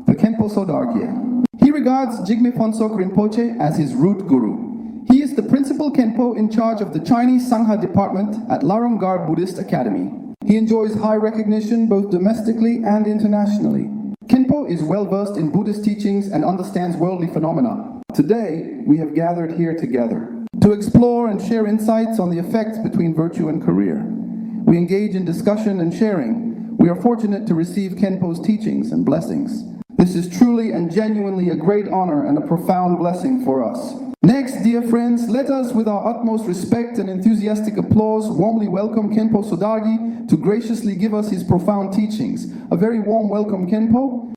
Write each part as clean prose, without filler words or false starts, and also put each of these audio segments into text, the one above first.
the Khenpo Sodargye. He regards Jigme Phuntsok Rinpoche as his root guru. He is the principal Khenpo in charge of the Chinese Sangha department at Laronggar Buddhist Academy. He enjoys high recognition both domestically and internationally. Khenpo is well versed in Buddhist teachings and understands worldly phenomena. Today, we have gathered here together to explore and share insights on the effects between virtue and career. We engage in discussion and sharing. We are fortunate to receive Khenpo's teachings and blessings. This is truly and genuinely a great honor and a profound blessing for us. Next, dear friends, let us, with our utmost respect and enthusiastic applause, warmly welcome Khenpo Sodargye to graciously give us his profound teachings. A very warm welcome, Khenpo.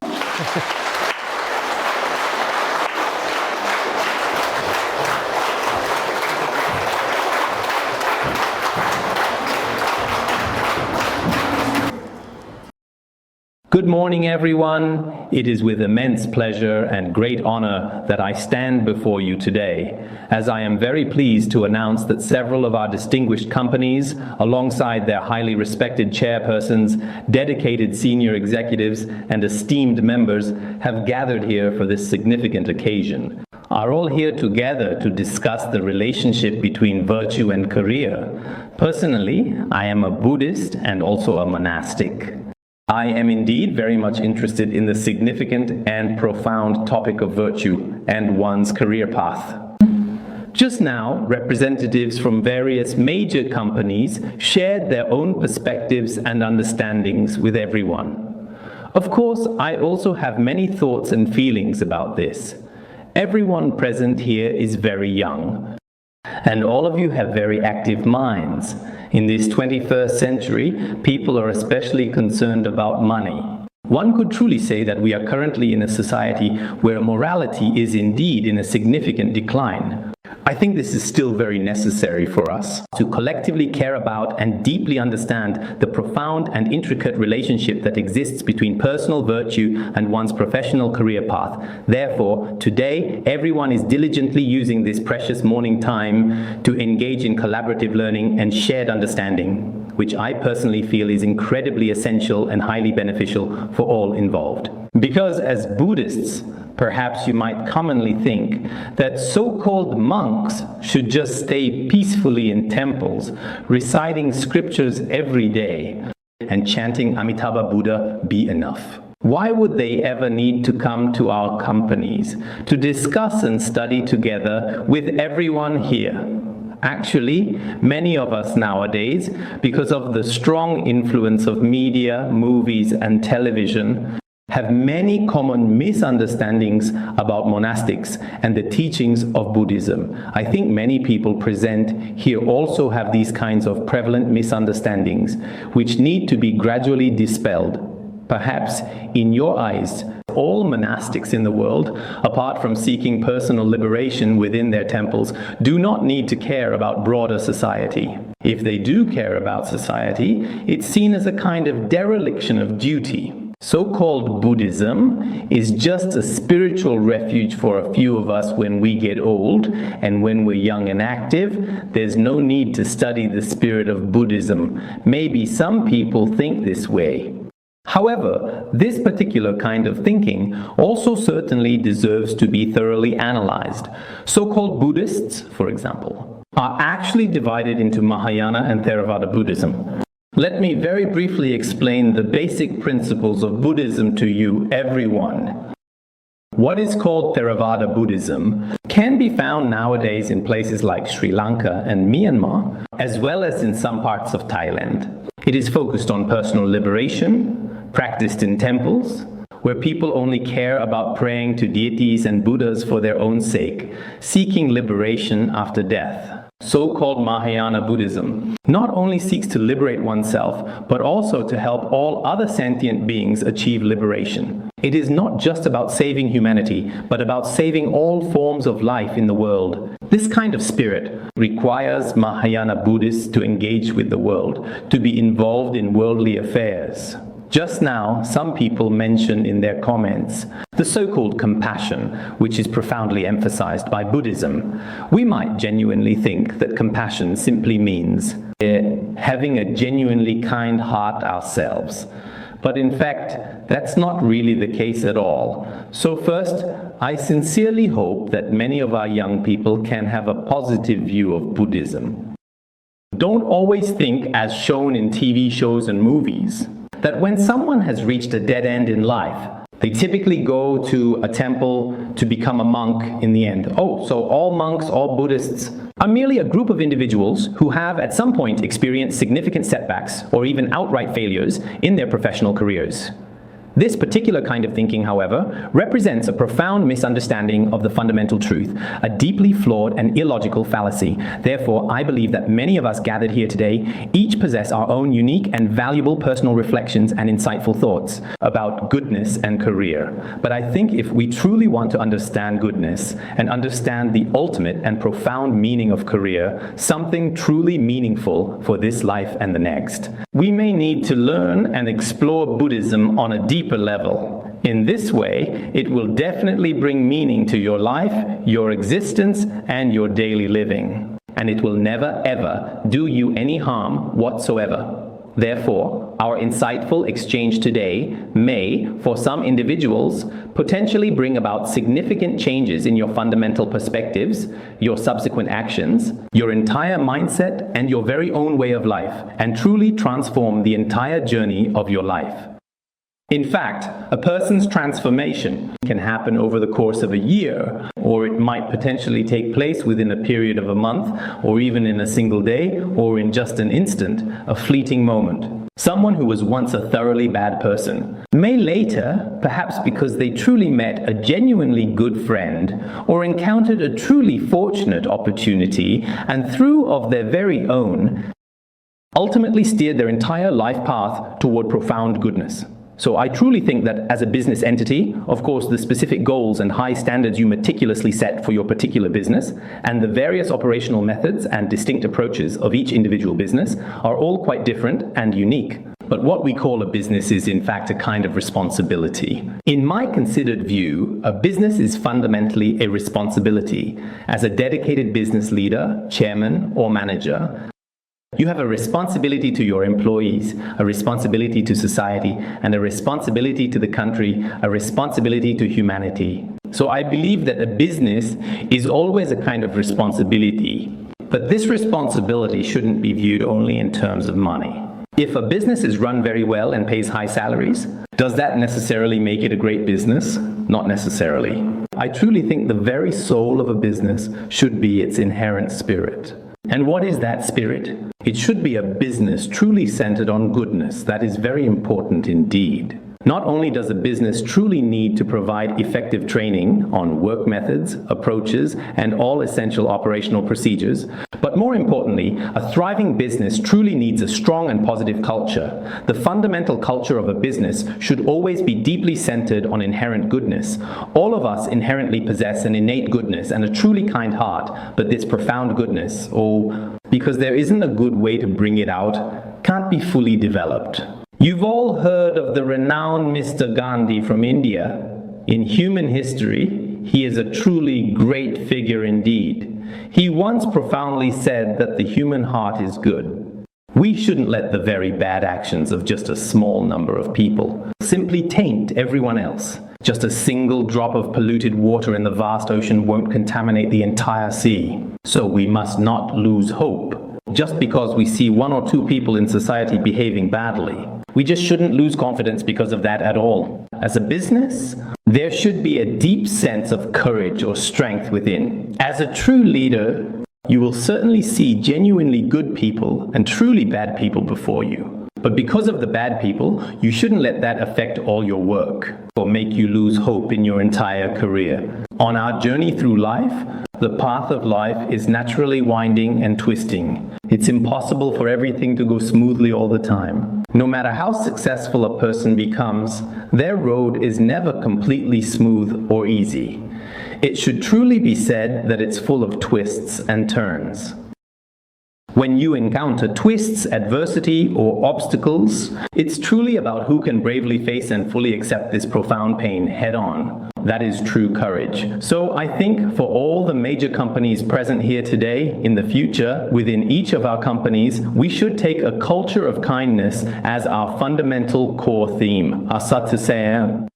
Good morning, everyone. It is with immense pleasure and great honor that I stand before you today, as I am very pleased to announce that several of our distinguished companies, alongside their highly respected chairpersons, dedicated senior executives, and esteemed members, have gathered here for this significant occasion. Are all here together to discuss the relationship between virtue and career. Personally, I am a Buddhist and also a monastic. I am indeed very much interested in the significant and profound topic of virtue and one's career path. Just now, representatives from various major companies shared their own perspectives and understandings with everyone. Of course, I also have many thoughts and feelings about this. Everyone present here is very young, and all of you have very active minds. In this 21st century, people are especially concerned about money. One could truly say that we are currently in a society where morality is indeed in a significant decline. I think this is still very necessary for us to collectively care about and deeply understand the profound and intricate relationship that exists between personal virtue and one's professional career path. Therefore, today, everyone is diligently using this precious morning time to engage in collaborative learning and shared understanding, which I personally feel is incredibly essential and highly beneficial for all involved. Because as Buddhists, perhaps you might commonly think that so-called monks should just stay peacefully in temples, reciting scriptures every day, and chanting Amitabha Buddha be enough. Why would they ever need to come to our companies to discuss and study together with everyone here? Actually, many of us nowadays, because of the strong influence of media, movies, and television, have many common misunderstandings about monastics and the teachings of Buddhism. I think many people present here also have these kinds of prevalent misunderstandings, which need to be gradually dispelled. Perhaps, in your eyes, all monastics in the world, apart from seeking personal liberation within their temples, do not need to care about broader society. If they do care about society, it's seen as a kind of dereliction of duty. So-called Buddhism is just a spiritual refuge for a few of us when we get old, and when we're young and active, there's no need to study the spirit of Buddhism. Maybe some people think this way. However, this particular kind of thinking also certainly deserves to be thoroughly analyzed. So-called Buddhists, for example, are actually divided into Mahayana and Theravada Buddhism. Let me very briefly explain the basic principles of Buddhism to you, everyone. What is called Theravada Buddhism can be found nowadays in places like Sri Lanka and Myanmar, as well as in some parts of Thailand. It is focused on personal liberation, practiced in temples, where people only care about praying to deities and Buddhas for their own sake, seeking liberation after death. So-called Mahayana Buddhism not only seeks to liberate oneself, but also to help all other sentient beings achieve liberation. It is not just about saving humanity, but about saving all forms of life in the world. This kind of spirit requires Mahayana Buddhists to engage with the world, to be involved in worldly affairs. Just now, some people mentioned in their comments the so-called compassion, which is profoundly emphasized by Buddhism. We might genuinely think that compassion simply means having a genuinely kind heart ourselves. But in fact, that's not really the case at all. So first, I sincerely hope that many of our young people can have a positive view of Buddhism. Don't always think, as shown in TV shows and movies, that when someone has reached a dead end in life, they typically go to a temple to become a monk in the end. Oh, so all monks, all Buddhists are merely a group of individuals who have at some point experienced significant setbacks or even outright failures in their professional careers. This particular kind of thinking, however, represents a profound misunderstanding of the fundamental truth, a deeply flawed and illogical fallacy. Therefore, I believe that many of us gathered here today each possess our own unique and valuable personal reflections and insightful thoughts about goodness and career. But I think if we truly want to understand goodness and understand the ultimate and profound meaning of career, something truly meaningful for this life and the next, we may need to learn and explore Buddhism on a deeper level. In this way, it will definitely bring meaning to your life, your existence, and your daily living. And it will never ever do you any harm whatsoever. Therefore, our insightful exchange today may, for some individuals, potentially bring about significant changes in your fundamental perspectives, your subsequent actions, your entire mindset, and your very own way of life, and truly transform the entire journey of your life. In fact, a person's transformation can happen over the course of a year, or it might potentially take place within a period of a month, or even in a single day, or in just an instant, a fleeting moment. Someone who was once a thoroughly bad person may later, perhaps because they truly met a genuinely good friend, or encountered a truly fortunate opportunity, and through of their very own, ultimately steered their entire life path toward profound goodness. So I truly think that as a business entity, of course, the specific goals and high standards you meticulously set for your particular business and the various operational methods and distinct approaches of each individual business are all quite different and unique. But what we call a business is in fact a kind of responsibility. In my considered view, a business is fundamentally a responsibility. As a dedicated business leader, chairman, or manager, you have a responsibility to your employees, a responsibility to society, and a responsibility to the country, a responsibility to humanity. So I believe that a business is always a kind of responsibility. But this responsibility shouldn't be viewed only in terms of money. If a business is run very well and pays high salaries, does that necessarily make it a great business? Not necessarily. I truly think the very soul of a business should be its inherent spirit. And what is that spirit? It should be a business truly centered on goodness. That is very important indeed. Not only does a business truly need to provide effective training on work methods, approaches, and all essential operational procedures, but more importantly, a thriving business truly needs a strong and positive culture. The fundamental culture of a business should always be deeply centered on inherent goodness. All of us inherently possess an innate goodness and a truly kind heart, but this profound goodness, because there isn't a good way to bring it out, can't be fully developed. You've all heard of the renowned Mr. Gandhi from India. In human history, he is a truly great figure indeed. He once profoundly said that the human heart is good. We shouldn't let the very bad actions of just a small number of people simply taint everyone else. Just a single drop of polluted water in the vast ocean won't contaminate the entire sea. So we must not lose hope. Just because we see one or two people in society behaving badly, we just shouldn't lose confidence because of that at all. As a business, there should be a deep sense of courage or strength within. As a true leader, you will certainly see genuinely good people and truly bad people before you. But because of the bad people, you shouldn't let that affect all your work or make you lose hope in your entire career. On our journey through life, the path of life is naturally winding and twisting. It's impossible for everything to go smoothly all the time. No matter how successful a person becomes, their road is never completely smooth or easy. It should truly be said that it's full of twists and turns. When you encounter twists, adversity, or obstacles, it's truly about who can bravely face and fully accept this profound pain head on. That is true courage. So I think for all the major companies present here today, in the future, within each of our companies, we should take a culture of kindness as our fundamental core theme, our satsusae,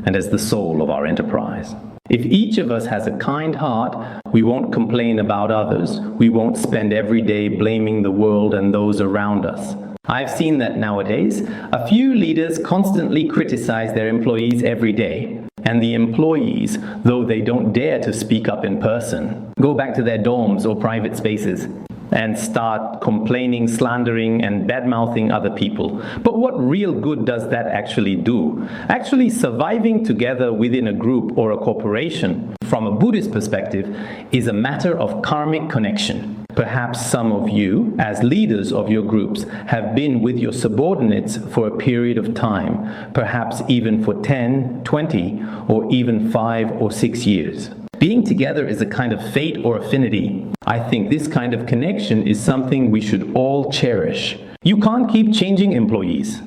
and as the soul of our enterprise. If each of us has a kind heart, we won't complain about others. We won't spend every day blaming the world and those around us. I've seen that nowadays. A few leaders constantly criticize their employees every day. And the employees, though they don't dare to speak up in person, go back to their dorms or private spaces and start complaining, slandering, and bad-mouthing other people. But what real good does that actually do? Actually, surviving together within a group or a corporation, from a Buddhist perspective, is a matter of karmic connection. Perhaps some of you, as leaders of your groups, have been with your subordinates for a period of time, perhaps even for 10, 20, or even 5 or 6 years. Being together is a kind of fate or affinity. I think this kind of connection is something we should all cherish. You can't keep changing employees.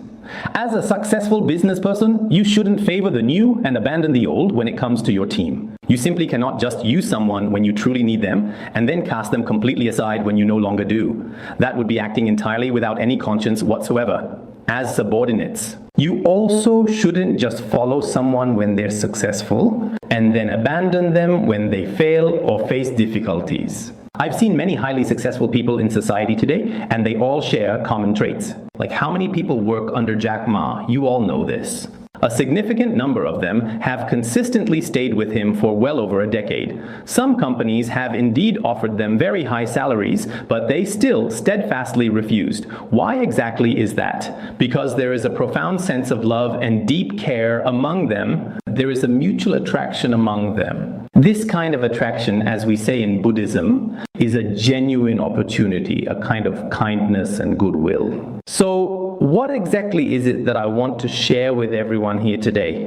As a successful business person, you shouldn't favor the new and abandon the old when it comes to your team. You simply cannot just use someone when you truly need them and then cast them completely aside when you no longer do. That would be acting entirely without any conscience whatsoever. As subordinates, you also shouldn't just follow someone when they're successful and then abandon them when they fail or face difficulties. I've seen many highly successful people in society today, and they all share common traits. Like, how many people work under Jack Ma? You all know this. A significant number of them have consistently stayed with him for well over a decade. Some companies have indeed offered them very high salaries, but they still steadfastly refused. Why exactly is that? Because there is a profound sense of love and deep care among them. There is a mutual attraction among them. This kind of attraction, as we say in Buddhism, is a genuine opportunity, a kind of kindness and goodwill. So, what exactly is it that I want to share with everyone here today?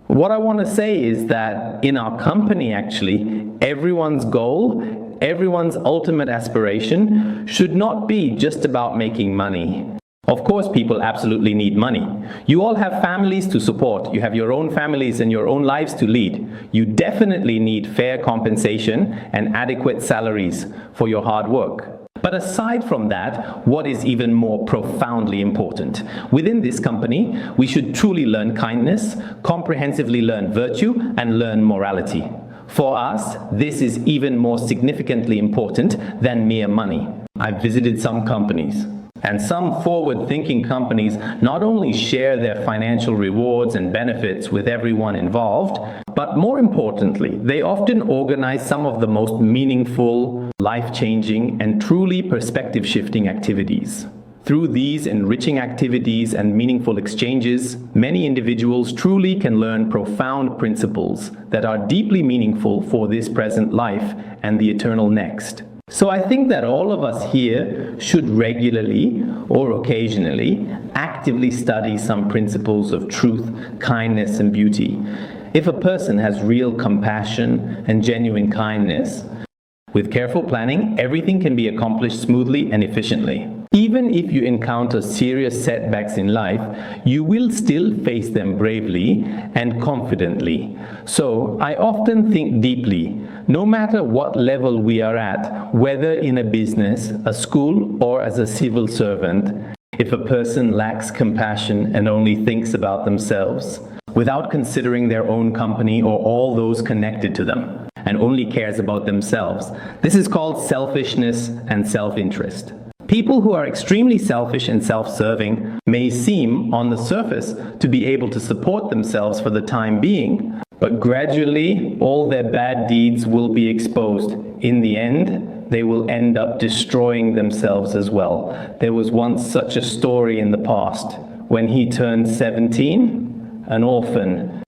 What I want to say is that in our company, actually, everyone's goal, everyone's ultimate aspiration should not be just about making money. Of course, people absolutely need money. You all have families to support. You have your own families and your own lives to lead. You definitely need fair compensation and adequate salaries for your hard work. But aside from that, what is even more profoundly important? Within this company, we should truly learn kindness, comprehensively learn virtue, and learn morality. For us, this is even more significantly important than mere money. I've visited some companies. And some forward-thinking companies not only share their financial rewards and benefits with everyone involved, but more importantly, they often organize some of the most meaningful, life-changing, and truly perspective-shifting activities. Through these enriching activities and meaningful exchanges, many individuals truly can learn profound principles that are deeply meaningful for this present life and the eternal next. So I think that all of us here should regularly or occasionally actively study some principles of truth, kindness, and beauty. If a person has real compassion and genuine kindness, with careful planning, everything can be accomplished smoothly and efficiently. Even if you encounter serious setbacks in life, you will still face them bravely and confidently. So I often think deeply, no matter what level we are at, whether in a business, a school, or as a civil servant, if a person lacks compassion and only thinks about themselves, without considering their own company or all those connected to them, and only cares about themselves, this is called selfishness and self-interest. People who are extremely selfish and self-serving may seem, on the surface, to be able to support themselves for the time being, but gradually all their bad deeds will be exposed. In the end, they will end up destroying themselves as well. There was once such a story in the past. When he turned 17, an orphan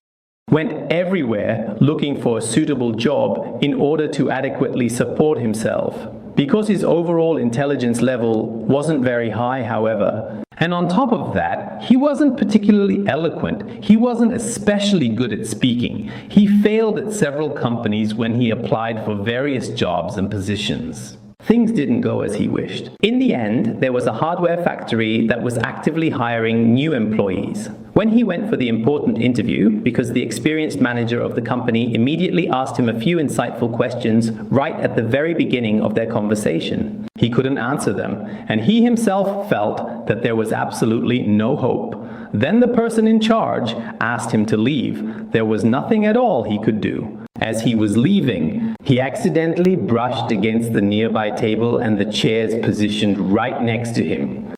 went everywhere looking for a suitable job in order to adequately support himself. Because his overall intelligence level wasn't very high, however, and on top of that, he wasn't particularly eloquent. He wasn't especially good at speaking. He failed at several companies when he applied for various jobs and positions. Things didn't go as he wished. In the end, there was a hardware factory that was actively hiring new employees. When he went for the important interview, because the experienced manager of the company immediately asked him a few insightful questions right at the very beginning of their conversation, he couldn't answer them, and he himself felt that there was absolutely no hope. Then the person in charge asked him to leave. There was nothing at all he could do. As he was leaving, he accidentally brushed against the nearby table and the chairs positioned right next to him.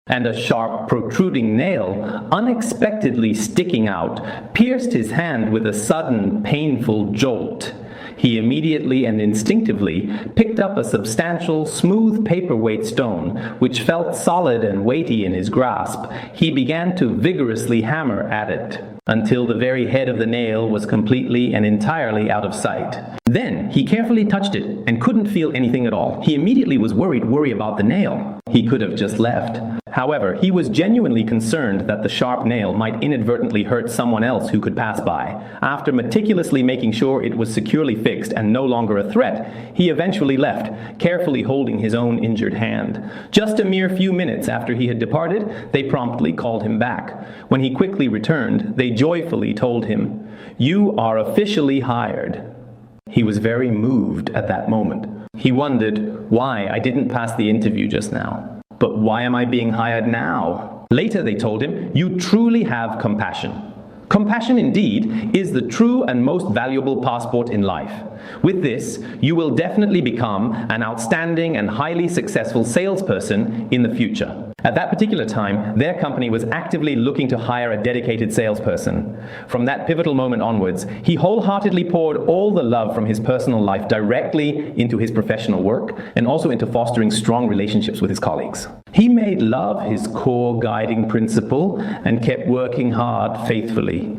And a sharp, protruding nail, unexpectedly sticking out, pierced his hand with a sudden, painful jolt. He immediately and instinctively picked up a substantial, smooth paperweight stone, which felt solid and weighty in his grasp. He began to vigorously hammer at it, until the very head of the nail was completely and entirely out of sight. Then he carefully touched it and couldn't feel anything at all. He immediately was worried about the nail. He could have just left. However, he was genuinely concerned that the sharp nail might inadvertently hurt someone else who could pass by. After meticulously making sure it was securely fixed and no longer a threat, he eventually left, carefully holding his own injured hand. Just a mere few minutes after he had departed, they promptly called him back. When he quickly returned, they joyfully told him, "You are officially hired." He was very moved at that moment. He wondered why I didn't pass the interview just now. But why am I being hired now? Later they told him, "You truly have compassion." Compassion, indeed, is the true and most valuable passport in life. With this, you will definitely become an outstanding and highly successful salesperson in the future. At that particular time, their company was actively looking to hire a dedicated salesperson. From that pivotal moment onwards, he wholeheartedly poured all the love from his personal life directly into his professional work and also into fostering strong relationships with his colleagues. He made love his core guiding principle and kept working hard faithfully.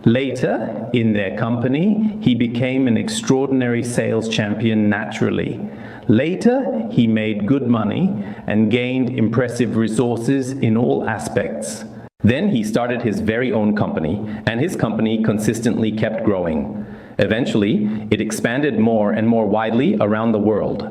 Later, in their company, he became an extraordinary sales champion naturally. Later, he made good money and gained impressive resources in all aspects. Then he started his very own company, and his company consistently kept growing. Eventually, it expanded more and more widely around the world.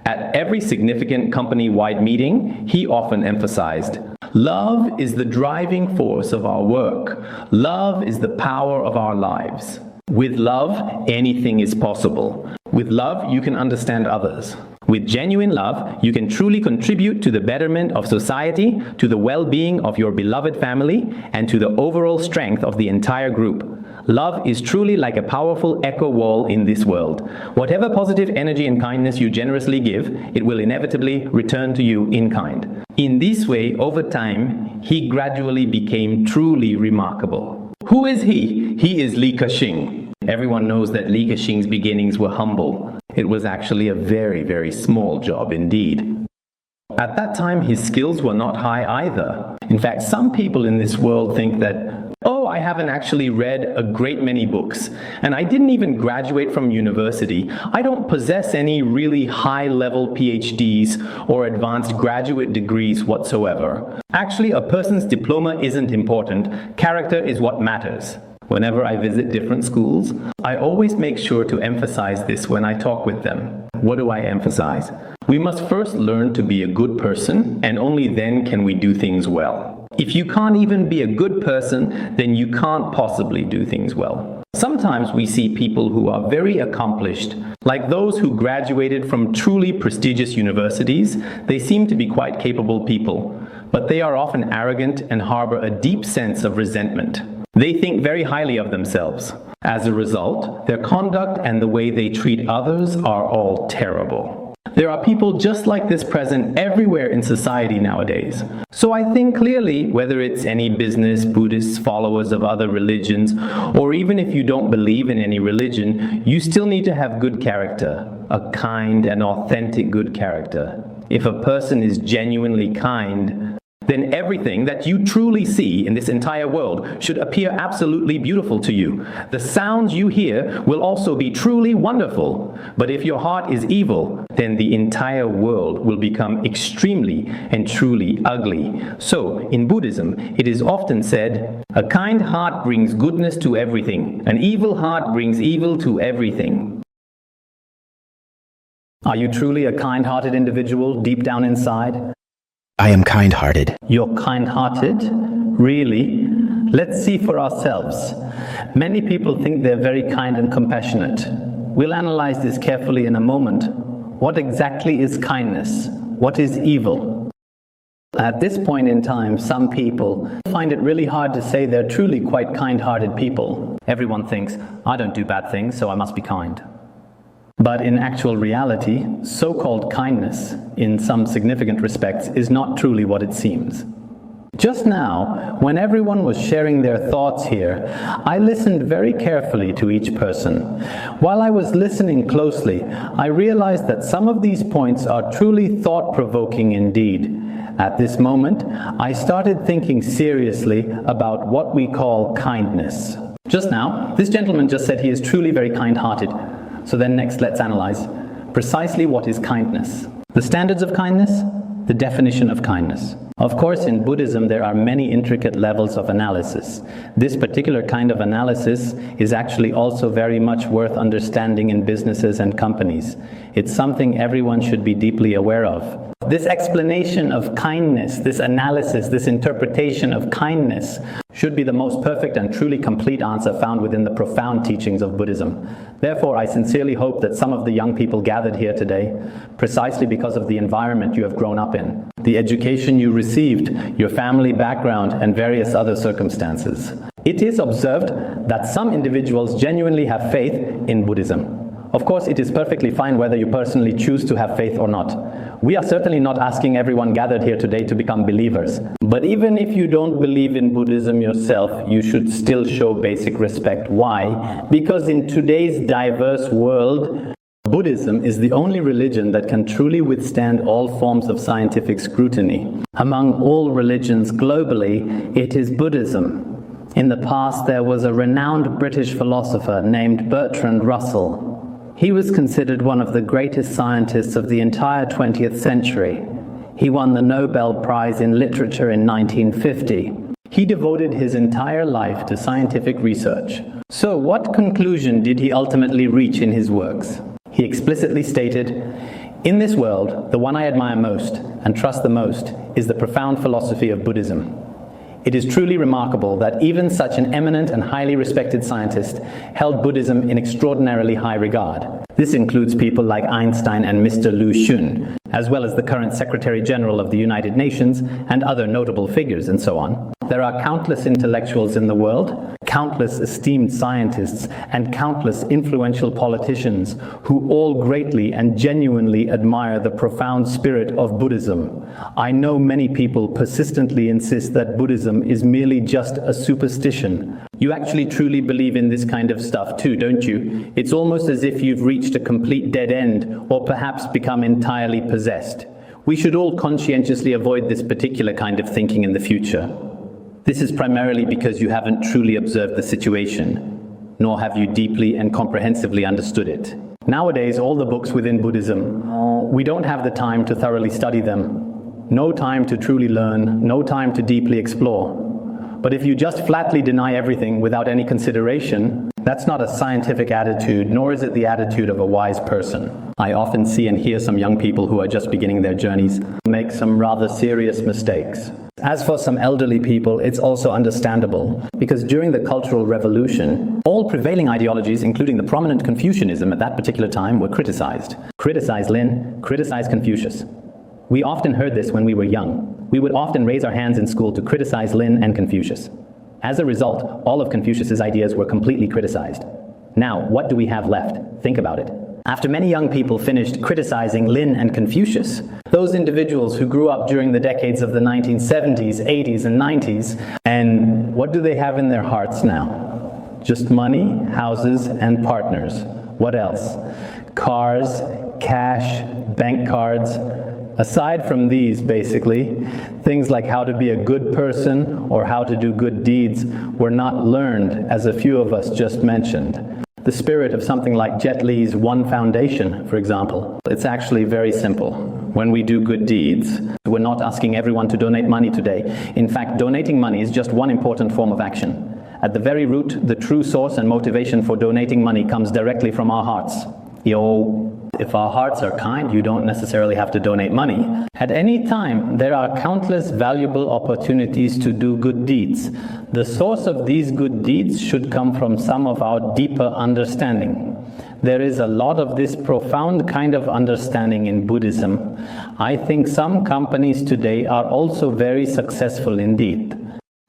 At every significant company-wide meeting, he often emphasized, "Love is the driving force of our work. Love is the power of our lives. With love, anything is possible. With love, you can understand others. With genuine love, you can truly contribute to the betterment of society, to the well-being of your beloved family, and to the overall strength of the entire group. Love is truly like a powerful echo wall in this world. Whatever positive energy and kindness you generously give, it will inevitably return to you in kind." In this way, over time, he gradually became truly remarkable. Who is he? He is Li Ka-shing. Everyone knows that Li Ka-shing's beginnings were humble. It was actually a very, very small job indeed. At that time, his skills were not high either. In fact, some people in this world think that, "Oh, I haven't actually read a great many books, and I didn't even graduate from university. I don't possess any really high-level PhDs or advanced graduate degrees whatsoever." Actually, a person's diploma isn't important. Character is what matters. Whenever I visit different schools, I always make sure to emphasize this when I talk with them. What do I emphasize? We must first learn to be a good person, and only then can we do things well. If you can't even be a good person, then you can't possibly do things well. Sometimes we see people who are very accomplished, like those who graduated from truly prestigious universities. They seem to be quite capable people, but they are often arrogant and harbor a deep sense of resentment. They think very highly of themselves. As a result, their conduct and the way they treat others are all terrible. There are people just like this present everywhere in society nowadays. So I think clearly, whether it's any business, Buddhists, followers of other religions, or even if you don't believe in any religion, you still need to have good character, a kind and authentic good character. If a person is genuinely kind, then everything that you truly see in this entire world should appear absolutely beautiful to you. The sounds you hear will also be truly wonderful. But if your heart is evil, then the entire world will become extremely and truly ugly. So, in Buddhism, it is often said, "A kind heart brings goodness to everything. An evil heart brings evil to everything." Are you truly a kind-hearted individual deep down inside? I am kind-hearted. You're kind-hearted? Really? Let's see for ourselves. Many people think they're very kind and compassionate. We'll analyze this carefully in a moment. What exactly is kindness? What is evil? At this point in time, some people find it really hard to say they're truly quite kind-hearted people. Everyone thinks, I don't do bad things, so I must be kind. But in actual reality, so-called kindness, in some significant respects, is not truly what it seems. Just now, when everyone was sharing their thoughts here, I listened very carefully to each person. While I was listening closely, I realized that some of these points are truly thought-provoking indeed. At this moment, I started thinking seriously about what we call kindness. Just now, this gentleman just said he is truly very kind-hearted. So then next, let's analyze precisely what is kindness. The standards of kindness, the definition of kindness. Of course, in Buddhism, there are many intricate levels of analysis. This particular kind of analysis is actually also very much worth understanding in businesses and companies. It's something everyone should be deeply aware of. This explanation of kindness, this analysis, this interpretation of kindness should be the most perfect and truly complete answer found within the profound teachings of Buddhism. Therefore, I sincerely hope that some of the young people gathered here today, precisely because of the environment you have grown up in, the education you received, your family background, and various other circumstances. It is observed that some individuals genuinely have faith in Buddhism. Of course, it is perfectly fine whether you personally choose to have faith or not. We are certainly not asking everyone gathered here today to become believers. But even if you don't believe in Buddhism yourself, you should still show basic respect. Why? Because in today's diverse world, Buddhism is the only religion that can truly withstand all forms of scientific scrutiny. Among all religions globally, it is Buddhism. In the past, there was a renowned British philosopher named Bertrand Russell. He was considered one of the greatest scientists of the entire 20th century. He won the Nobel Prize in Literature in 1950. He devoted his entire life to scientific research. So what conclusion did he ultimately reach in his works? He explicitly stated, "In this world, the one I admire most and trust the most is the profound philosophy of Buddhism. It is truly remarkable that even such an eminent and highly respected scientist held Buddhism in extraordinarily high regard. This includes people like Einstein and Mr. Lu Xun, as well as the current Secretary General of the United Nations and other notable figures and so on. There are countless intellectuals in the world, countless esteemed scientists, and countless influential politicians who all greatly and genuinely admire the profound spirit of Buddhism. I know many people persistently insist that Buddhism is merely just a superstition. You actually truly believe in this kind of stuff too, don't you? It's almost as if you've reached a complete dead end, or perhaps become entirely possessed. We should all conscientiously avoid this particular kind of thinking in the future. This is primarily because you haven't truly observed the situation, nor have you deeply and comprehensively understood it. Nowadays, all the books within Buddhism, we don't have the time to thoroughly study them. No time to truly learn, no time to deeply explore. But if you just flatly deny everything without any consideration, that's not a scientific attitude, nor is it the attitude of a wise person. I often see and hear some young people who are just beginning their journeys make some rather serious mistakes. As for some elderly people, it's also understandable, because during the Cultural Revolution, all prevailing ideologies, including the prominent Confucianism at that particular time, were criticized. Criticize Lin, criticize Confucius. We often heard this when we were young. We would often raise our hands in school to criticize Lin and Confucius. As a result, all of Confucius's ideas were completely criticized. Now, what do we have left? Think about it. After many young people finished criticizing Lin and Confucius, those individuals who grew up during the decades of the 1970s, 80s, and 90s, and what do they have in their hearts now? Just money, houses, and partners. What else? Cars, cash, bank cards. Aside from these, basically, things like how to be a good person or how to do good deeds were not learned, as a few of us just mentioned. The spirit of something like Jet Li's One Foundation, for example, it's actually very simple. When we do good deeds, we're not asking everyone to donate money today. In fact, donating money is just one important form of action. At the very root, the true source and motivation for donating money comes directly from our hearts. If our hearts are kind, you don't necessarily have to donate money. At any time, there are countless valuable opportunities to do good deeds. The source of these good deeds should come from some of our deeper understanding. There is a lot of this profound kind of understanding in Buddhism. I think some companies today are also very successful indeed.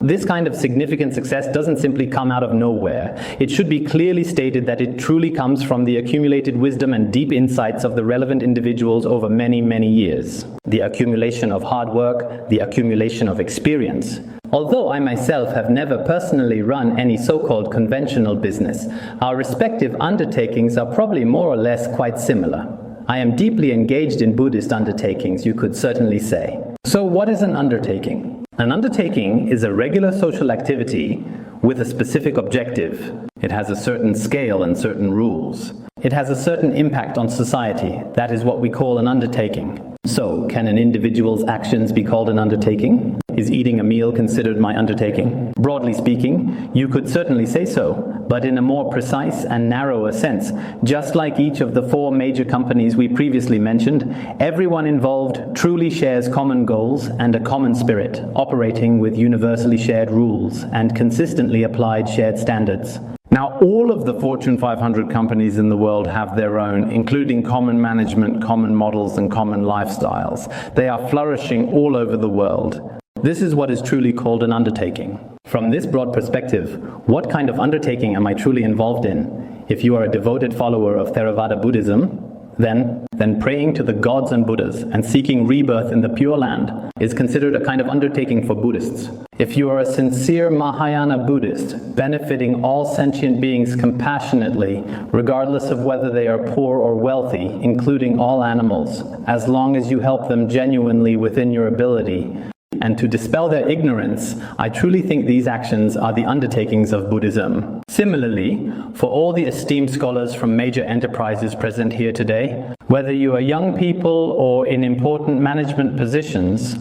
This kind of significant success doesn't simply come out of nowhere. It should be clearly stated that it truly comes from the accumulated wisdom and deep insights of the relevant individuals over many, many years. The accumulation of hard work, the accumulation of experience. Although I myself have never personally run any so-called conventional business, our respective undertakings are probably more or less quite similar. I am deeply engaged in Buddhist undertakings, you could certainly say. So what is an undertaking? An undertaking is a regular social activity with a specific objective. It has a certain scale and certain rules. It has a certain impact on society. That is what we call an undertaking. So, can an individual's actions be called an undertaking? Is eating a meal considered my undertaking? Broadly speaking, you could certainly say so, but in a more precise and narrower sense. Just like each of the 4 major companies we previously mentioned, everyone involved truly shares common goals and a common spirit, operating with universally shared rules and consistently applied shared standards. Now, all of the Fortune 500 companies in the world have their own, including common management, common models, and common lifestyles. They are flourishing all over the world. This is what is truly called an undertaking. From this broad perspective, what kind of undertaking am I truly involved in? If you are a devoted follower of Theravada Buddhism, then praying to the gods and Buddhas and seeking rebirth in the Pure Land is considered a kind of undertaking for Buddhists. If you are a sincere Mahayana Buddhist, benefiting all sentient beings compassionately, regardless of whether they are poor or wealthy, including all animals, as long as you help them genuinely within your ability, and to dispel their ignorance, I truly think these actions are the undertakings of Buddhism. Similarly, for all the esteemed scholars from major enterprises present here today, whether you are young people or in important management positions,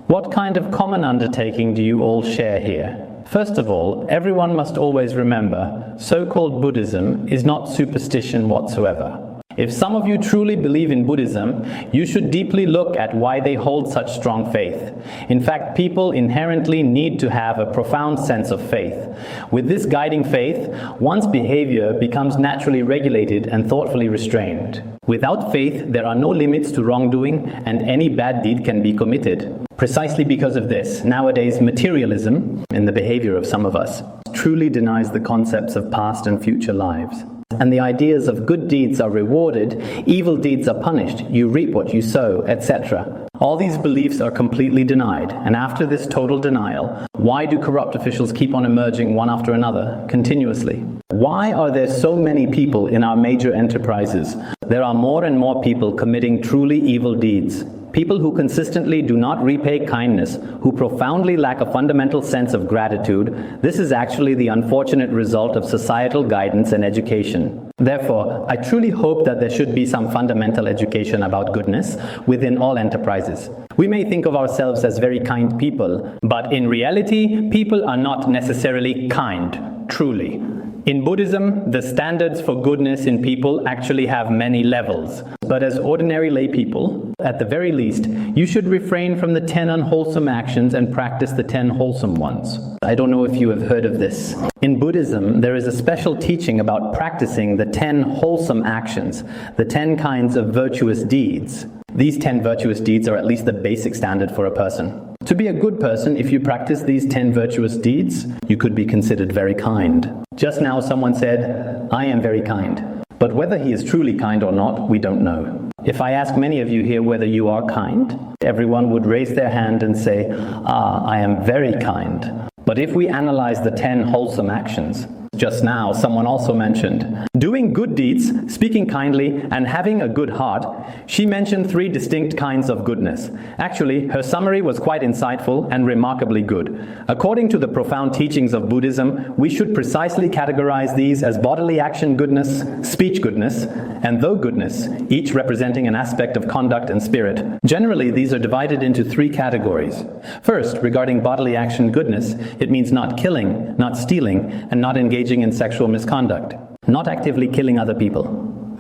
what kind of common undertaking do you all share here? First of all, everyone must always remember, so-called Buddhism is not superstition whatsoever. If some of you truly believe in Buddhism, you should deeply look at why they hold such strong faith. In fact, people inherently need to have a profound sense of faith. With this guiding faith, one's behavior becomes naturally regulated and thoughtfully restrained. Without faith, there are no limits to wrongdoing, and any bad deed can be committed. Precisely because of this, nowadays materialism, in the behavior of some of us, truly denies the concepts of past and future lives. And the ideas of good deeds are rewarded, evil deeds are punished, you reap what you sow, etc. All these beliefs are completely denied, and after this total denial, why do corrupt officials keep on emerging one after another, continuously? Why are there so many people in our major enterprises? There are more and more people committing truly evil deeds. People who consistently do not repay kindness, who profoundly lack a fundamental sense of gratitude. This is actually the unfortunate result of societal guidance and education. Therefore, I truly hope that there should be some fundamental education about goodness within all enterprises. We may think of ourselves as very kind people, but in reality, people are not necessarily kind, truly. In Buddhism, the standards for goodness in people actually have many levels. But as ordinary lay people, at the very least, you should refrain from the 10 unwholesome actions and practice the 10 wholesome ones. I don't know if you have heard of this. In Buddhism, there is a special teaching about practicing the 10 wholesome actions, the 10 kinds of virtuous deeds. These 10 virtuous deeds are at least the basic standard for a person. To be a good person, if you practice these 10 virtuous deeds, you could be considered very kind. Just now someone said, I am very kind. But whether he is truly kind or not, we don't know. If I ask many of you here whether you are kind, everyone would raise their hand and say, I am very kind. But if we analyze the 10 wholesome actions, just now, someone also mentioned doing good deeds, speaking kindly, and having a good heart. She mentioned 3 distinct kinds of goodness. Actually, her summary was quite insightful and remarkably good. According to the profound teachings of Buddhism, we should precisely categorize these as bodily action goodness, speech goodness, and thought goodness, each representing an aspect of conduct and spirit. Generally, these are divided into 3 categories. First, regarding bodily action goodness, it means not killing, not stealing, and not engaging in sexual misconduct. Not actively killing other people.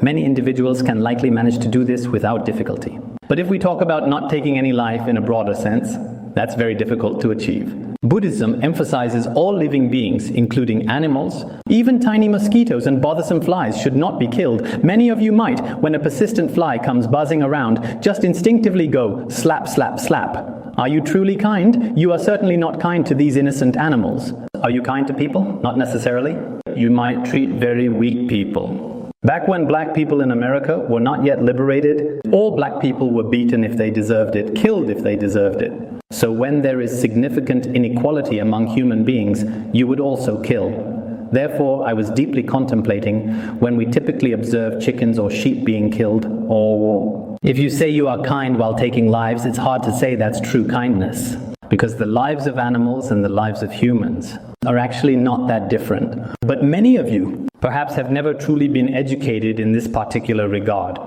Many individuals can likely manage to do this without difficulty. But if we talk about not taking any life in a broader sense, that's very difficult to achieve. Buddhism emphasizes all living beings, including animals, even tiny mosquitoes and bothersome flies should not be killed. Many of you might, when a persistent fly comes buzzing around, just instinctively go slap, slap, slap. Are you truly kind? You are certainly not kind to these innocent animals. Are you kind to people? Not necessarily. You might treat very weak people. Back when black people in America were not yet liberated, all black people were beaten if they deserved it, killed if they deserved it. So when there is significant inequality among human beings, you would also kill. Therefore, I was deeply contemplating when we typically observe chickens or sheep being killed, or if you say you are kind while taking lives, it's hard to say that's true kindness. Because the lives of animals and the lives of humans are actually not that different. But many of you perhaps have never truly been educated in this particular regard.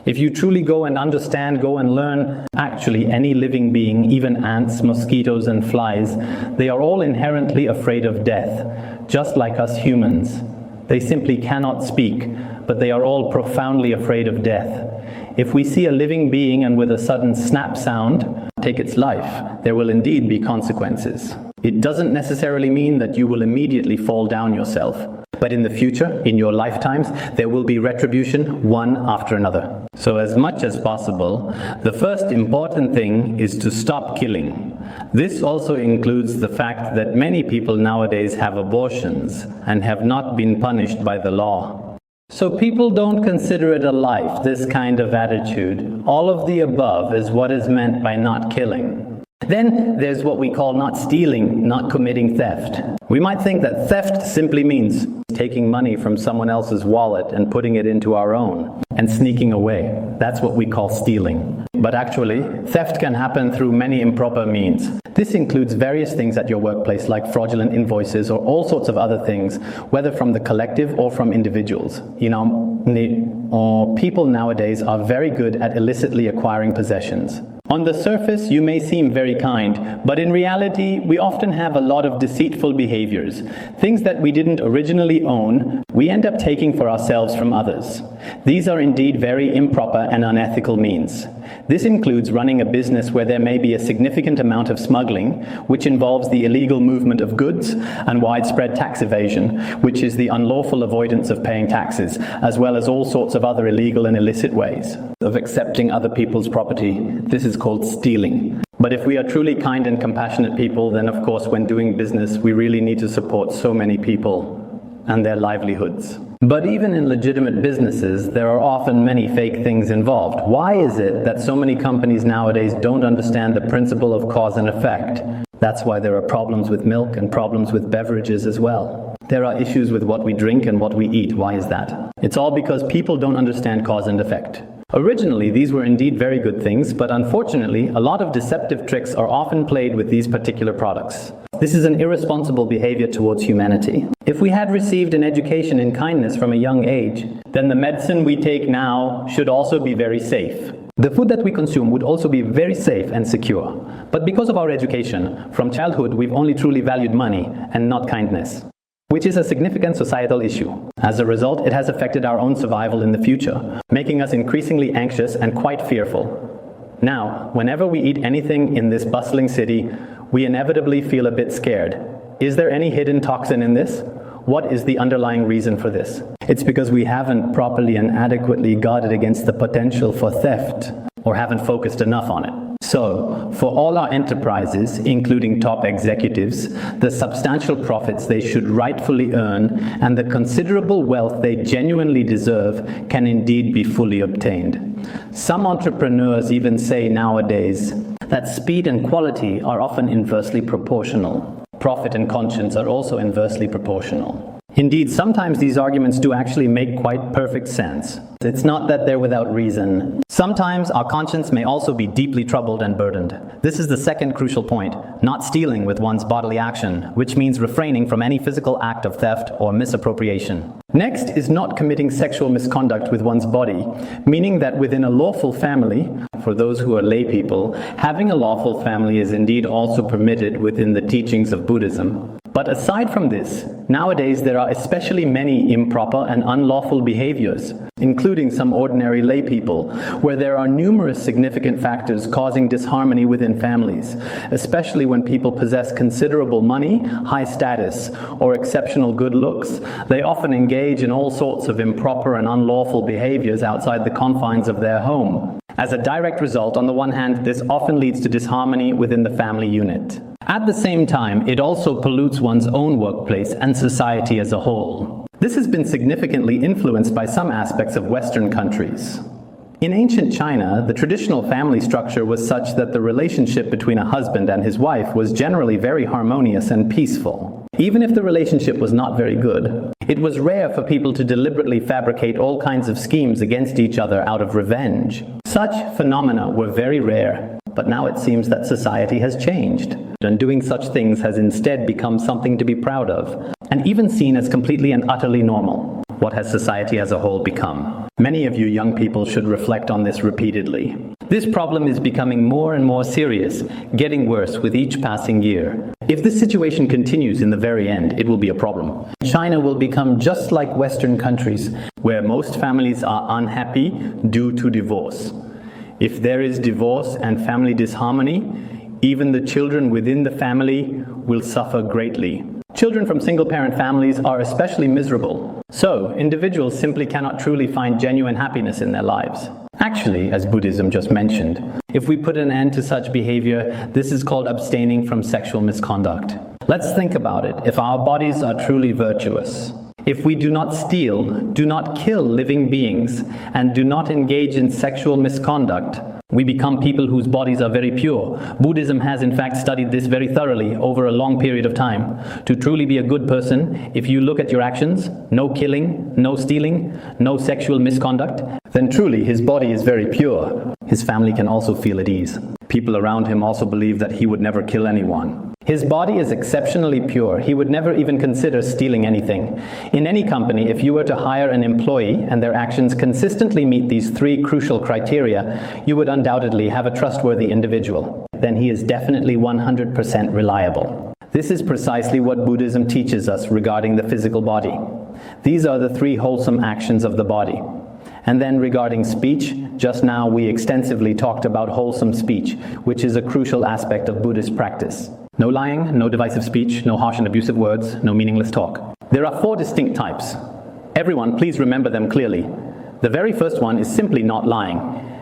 If you truly go and understand, go and learn, actually any living being, even ants, mosquitoes and flies, they are all inherently afraid of death, just like us humans. They simply cannot speak, but they are all profoundly afraid of death. If we see a living being and with a sudden snap sound take its life, there will indeed be consequences. It doesn't necessarily mean that you will immediately fall down yourself. But in the future, in your lifetimes, there will be retribution one after another. So as much as possible, the first important thing is to stop killing. This also includes the fact that many people nowadays have abortions and have not been punished by the law. So people don't consider it a life, this kind of attitude. All of the above is what is meant by not killing. Then there's what we call not stealing, not committing theft. We might think that theft simply means taking money from someone else's wallet and putting it into our own and sneaking away. That's what we call stealing. But actually, theft can happen through many improper means. This includes various things at your workplace, like fraudulent invoices or all sorts of other things, whether from the collective or from individuals. People nowadays are very good at illicitly acquiring possessions. On the surface, you may seem very kind, but in reality, we often have a lot of deceitful behaviors. Things that we didn't originally own, we end up taking for ourselves from others. These are indeed very improper and unethical means. This includes running a business where there may be a significant amount of smuggling, which involves the illegal movement of goods, and widespread tax evasion, which is the unlawful avoidance of paying taxes, as well as all sorts of other illegal and illicit ways of accepting other people's property. This is called stealing. But if we are truly kind and compassionate people, then of course when doing business, we really need to support so many people and their livelihoods. But even in legitimate businesses, there are often many fake things involved. Why is it that so many companies nowadays don't understand the principle of cause and effect? That's why there are problems with milk and problems with beverages as well. There are issues with what we drink and what we eat. Why is that? It's all because people don't understand cause and effect. Originally, these were indeed very good things, but unfortunately, a lot of deceptive tricks are often played with these particular products. This is an irresponsible behavior towards humanity. If we had received an education in kindness from a young age, then the medicine we take now should also be very safe. The food that we consume would also be very safe and secure. But because of our education, from childhood, we've only truly valued money and not kindness, which is a significant societal issue. As a result, it has affected our own survival in the future, making us increasingly anxious and quite fearful. Now, whenever we eat anything in this bustling city, we inevitably feel a bit scared. Is there any hidden toxin in this? What is the underlying reason for this? It's because we haven't properly and adequately guarded against the potential for theft, or haven't focused enough on it. So, for all our enterprises, including top executives, the substantial profits they should rightfully earn and the considerable wealth they genuinely deserve can indeed be fully obtained. Some entrepreneurs even say nowadays that speed and quality are often inversely proportional. Profit and conscience are also inversely proportional. Indeed, sometimes these arguments do actually make quite perfect sense. It's not that they're without reason. Sometimes our conscience may also be deeply troubled and burdened. This is the second crucial point, not stealing with one's bodily action, which means refraining from any physical act of theft or misappropriation. Next is not committing sexual misconduct with one's body, meaning that within a lawful family, for those who are lay people, having a lawful family is indeed also permitted within the teachings of Buddhism. But aside from this, nowadays there are especially many improper and unlawful behaviors, including some ordinary lay people, where there are numerous significant factors causing disharmony within families, especially when people possess considerable money, high status, or exceptional good looks. They often engage in all sorts of improper and unlawful behaviors outside the confines of their home. As a direct result, on the one hand, this often leads to disharmony within the family unit. At the same time, it also pollutes one's own workplace and society as a whole. This has been significantly influenced by some aspects of Western countries. In ancient China, the traditional family structure was such that the relationship between a husband and his wife was generally very harmonious and peaceful. Even if the relationship was not very good, it was rare for people to deliberately fabricate all kinds of schemes against each other out of revenge. Such phenomena were very rare, but now it seems that society has changed, and doing such things has instead become something to be proud of, and even seen as completely and utterly normal. What has society as a whole become? Many of you young people should reflect on this repeatedly. This problem is becoming more and more serious, getting worse with each passing year. If this situation continues in the very end, it will be a problem. China will become just like Western countries, where most families are unhappy due to divorce. If there is divorce and family disharmony, even the children within the family will suffer greatly. Children from single-parent families are especially miserable. So, individuals simply cannot truly find genuine happiness in their lives. Actually, as Buddhism just mentioned, if we put an end to such behavior, this is called abstaining from sexual misconduct. Let's think about it. If our bodies are truly virtuous, if we do not steal, do not kill living beings, and do not engage in sexual misconduct, we become people whose bodies are very pure. Buddhism has in fact studied this very thoroughly over a long period of time. To truly be a good person, if you look at your actions, no killing, no stealing, no sexual misconduct, then truly his body is very pure. His family can also feel at ease. People around him also believe that he would never kill anyone. His body is exceptionally pure. He would never even consider stealing anything. In any company, if you were to hire an employee and their actions consistently meet these three crucial criteria, you would undoubtedly have a trustworthy individual. Then he is definitely 100% reliable. This is precisely what Buddhism teaches us regarding the physical body. These are the three wholesome actions of the body. And then regarding speech, just now we extensively talked about wholesome speech, which is a crucial aspect of Buddhist practice. No lying, no divisive speech, no harsh and abusive words, no meaningless talk. There are 4 distinct types. Everyone, please remember them clearly. The very first one is simply not lying.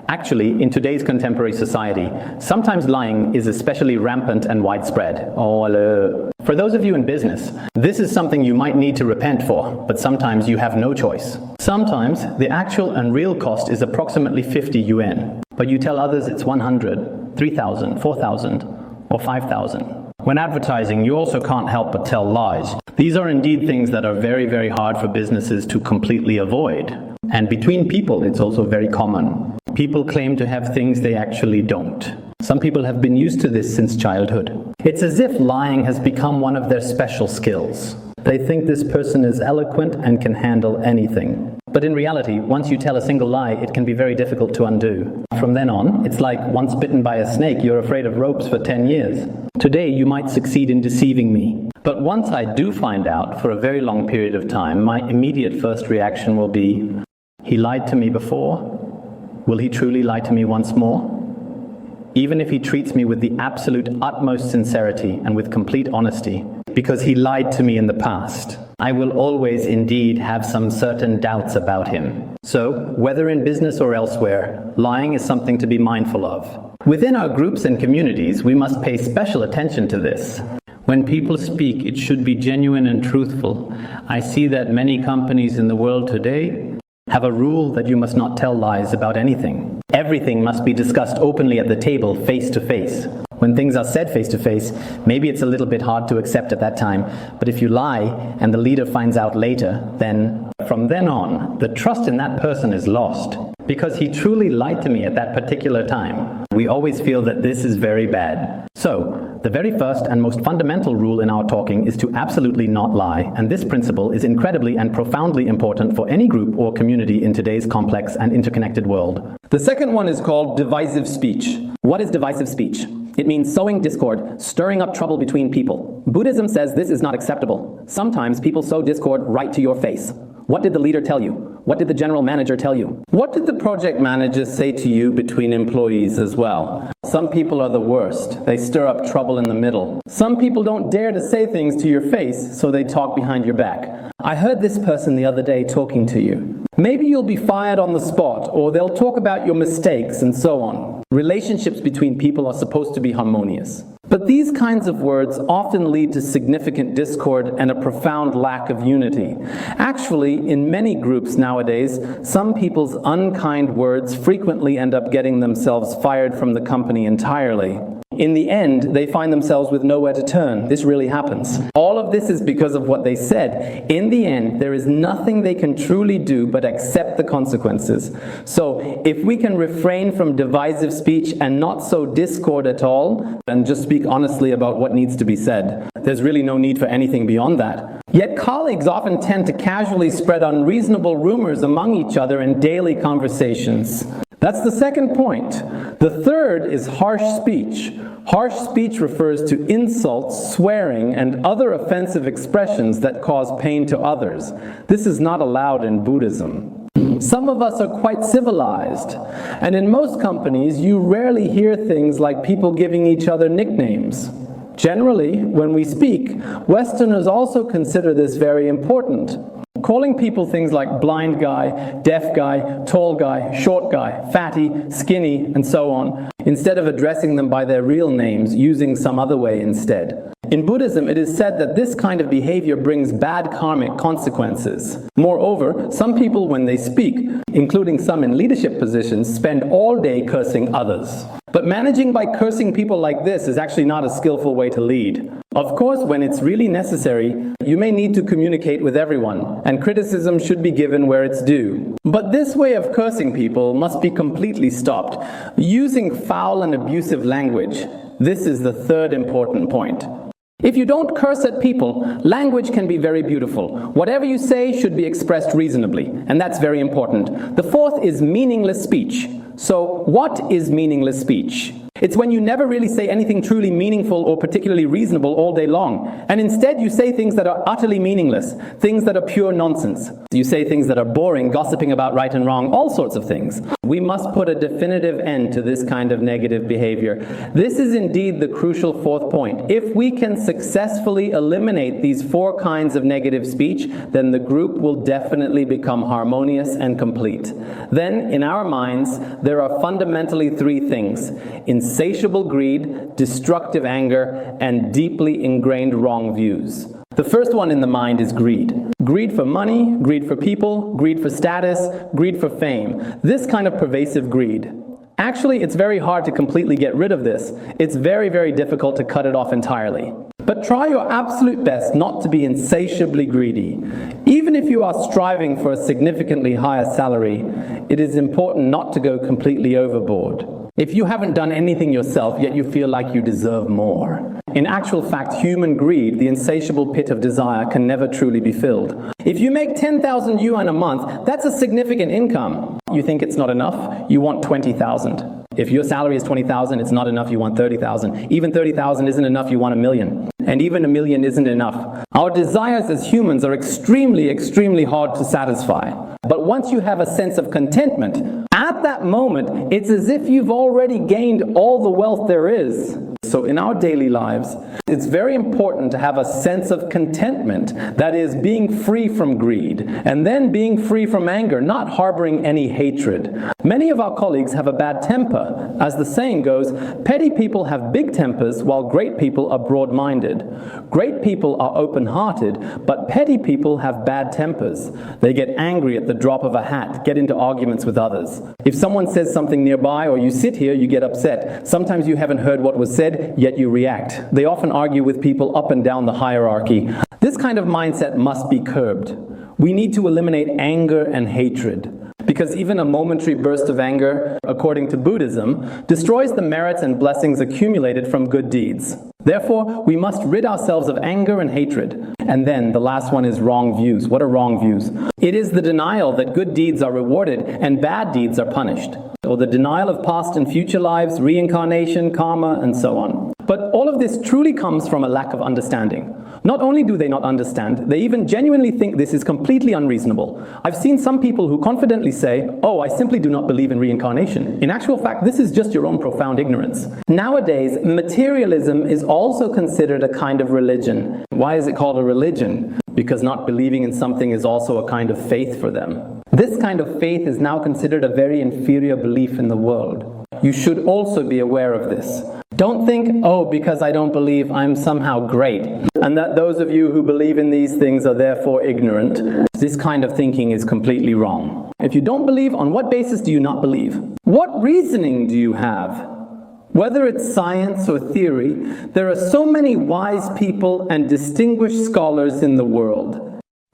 Actually, in today's contemporary society, sometimes lying is especially rampant and widespread. For those of you in business, this is something you might need to repent for, but sometimes you have no choice. Sometimes the actual and real cost is approximately 50 yuan, but you tell others it's 100, 3,000, 4,000, or 5,000. When advertising, you also can't help but tell lies. These are indeed things that are very, very hard for businesses to completely avoid. And between people, it's also very common. People claim to have things they actually don't. Some people have been used to this since childhood. It's as if lying has become one of their special skills. They think this person is eloquent and can handle anything. But in reality, once you tell a single lie, it can be very difficult to undo. From then on, it's like once bitten by a snake, you're afraid of ropes for 10 years. Today, you might succeed in deceiving me. But once I do find out for a very long period of time, my immediate first reaction will be, he lied to me before. Will he truly lie to me once more? Even if he treats me with the absolute utmost sincerity and with complete honesty, because he lied to me in the past, I will always indeed have some certain doubts about him. So, whether in business or elsewhere, lying is something to be mindful of. Within our groups and communities, we must pay special attention to this. When people speak, it should be genuine and truthful. I see that many companies in the world today have a rule that you must not tell lies about anything. Everything must be discussed openly at the table, face to face. When things are said face to face, maybe it's a little bit hard to accept at that time, but if you lie and the leader finds out later, then from then on, the trust in that person is lost. Because he truly lied to me at that particular time. We always feel that this is very bad. So, the very first and most fundamental rule in our talking is to absolutely not lie, and this principle is incredibly and profoundly important for any group or community in today's complex and interconnected world. The second one is called divisive speech. What is divisive speech? It means sowing discord, stirring up trouble between people. Buddhism says this is not acceptable. Sometimes people sow discord right to your face. What did the leader tell you? What did the general manager tell you? What did the project manager say to you between employees as well? Some people are the worst. They stir up trouble in the middle. Some people don't dare to say things to your face, so they talk behind your back. I heard this person the other day talking to you. Maybe you'll be fired on the spot, or they'll talk about your mistakes and so on. Relationships between people are supposed to be harmonious. But these kinds of words often lead to significant discord and a profound lack of unity. Actually, in many groups nowadays, some people's unkind words frequently end up getting themselves fired from the company entirely. In the end, they find themselves with nowhere to turn. This really happens. All of this is because of what they said. In the end, there is nothing they can truly do but accept the consequences. So, if we can refrain from divisive speech and not sow discord at all, and just speak honestly about what needs to be said, there's really no need for anything beyond that. Yet colleagues often tend to casually spread unreasonable rumors among each other in daily conversations. That's the second point. The third is harsh speech. Harsh speech refers to insults, swearing, and other offensive expressions that cause pain to others. This is not allowed in Buddhism. Some of us are quite civilized, and in most companies you rarely hear things like people giving each other nicknames. Generally, when we speak, Westerners also consider this very important. Calling people things like blind guy, deaf guy, tall guy, short guy, fatty, skinny, and so on, instead of addressing them by their real names, using some other way instead. In Buddhism, it is said that this kind of behavior brings bad karmic consequences. Moreover, some people, when they speak, including some in leadership positions, spend all day cursing others. But managing by cursing people like this is actually not a skillful way to lead. Of course, when it's really necessary, you may need to communicate with everyone, and criticism should be given where it's due. But this way of cursing people must be completely stopped. Using foul and abusive language, this is the third important point. If you don't curse at people, language can be very beautiful. Whatever you say should be expressed reasonably, and that's very important. The fourth is meaningless speech. So, what is meaningless speech? It's when you never really say anything truly meaningful or particularly reasonable all day long. And instead you say things that are utterly meaningless, things that are pure nonsense. You say things that are boring, gossiping about right and wrong, all sorts of things. We must put a definitive end to this kind of negative behavior. This is indeed the crucial fourth point. If we can successfully eliminate these four kinds of negative speech, then the group will definitely become harmonious and complete. Then, in our minds, there are fundamentally three things: insatiable greed, destructive anger, and deeply ingrained wrong views. The first one in the mind is greed. Greed for money, greed for people, greed for status, greed for fame. This kind of pervasive greed. Actually, it's very hard to completely get rid of this. It's very, very difficult to cut it off entirely. But try your absolute best not to be insatiably greedy. Even if you are striving for a significantly higher salary, it is important not to go completely overboard. If you haven't done anything yourself, yet you feel like you deserve more. In actual fact, human greed, the insatiable pit of desire, can never truly be filled. If you make 10,000 yuan a month, that's a significant income. You think it's not enough? You want 20,000. If your salary is 20,000, it's not enough, you want 30,000. Even 30,000 isn't enough, you want 1,000,000. And even 1,000,000 isn't enough. Our desires as humans are extremely, extremely hard to satisfy. But once you have a sense of contentment, at that moment, it's as if you've already gained all the wealth there is. So in our daily lives, it's very important to have a sense of contentment, that is, being free from greed, and then being free from anger, not harboring any hatred. Many of our colleagues have a bad temper. As the saying goes, petty people have big tempers, while great people are broad-minded. Great people are open-hearted, but petty people have bad tempers. They get angry at the drop of a hat, get into arguments with others. If someone says something nearby, or you sit here, you get upset. Sometimes you haven't heard what was said, yet you react. They often argue with people up and down the hierarchy. This kind of mindset must be curbed. We need to eliminate anger and hatred. because even a momentary burst of anger, according to Buddhism, destroys the merits and blessings accumulated from good deeds. Therefore, we must rid ourselves of anger and hatred. And then the last one is wrong views. What are wrong views? It is the denial that good deeds are rewarded and bad deeds are punished, or the denial of past and future lives, reincarnation, karma, and so on. But all of this truly comes from a lack of understanding. Not only do they not understand, they even genuinely think this is completely unreasonable. I've seen some people who confidently say, "Oh, I simply do not believe in reincarnation." In actual fact, this is just your own profound ignorance. Nowadays, materialism is also considered a kind of religion. Why is it called a religion? Because not believing in something is also a kind of faith for them. This kind of faith is now considered a very inferior belief in the world. You should also be aware of this. Don't think, "Oh, because I don't believe, I'm somehow great," and that those of you who believe in these things are therefore ignorant. This kind of thinking is completely wrong. If you don't believe, on what basis do you not believe? What reasoning do you have? Whether it's science or theory, there are so many wise people and distinguished scholars in the world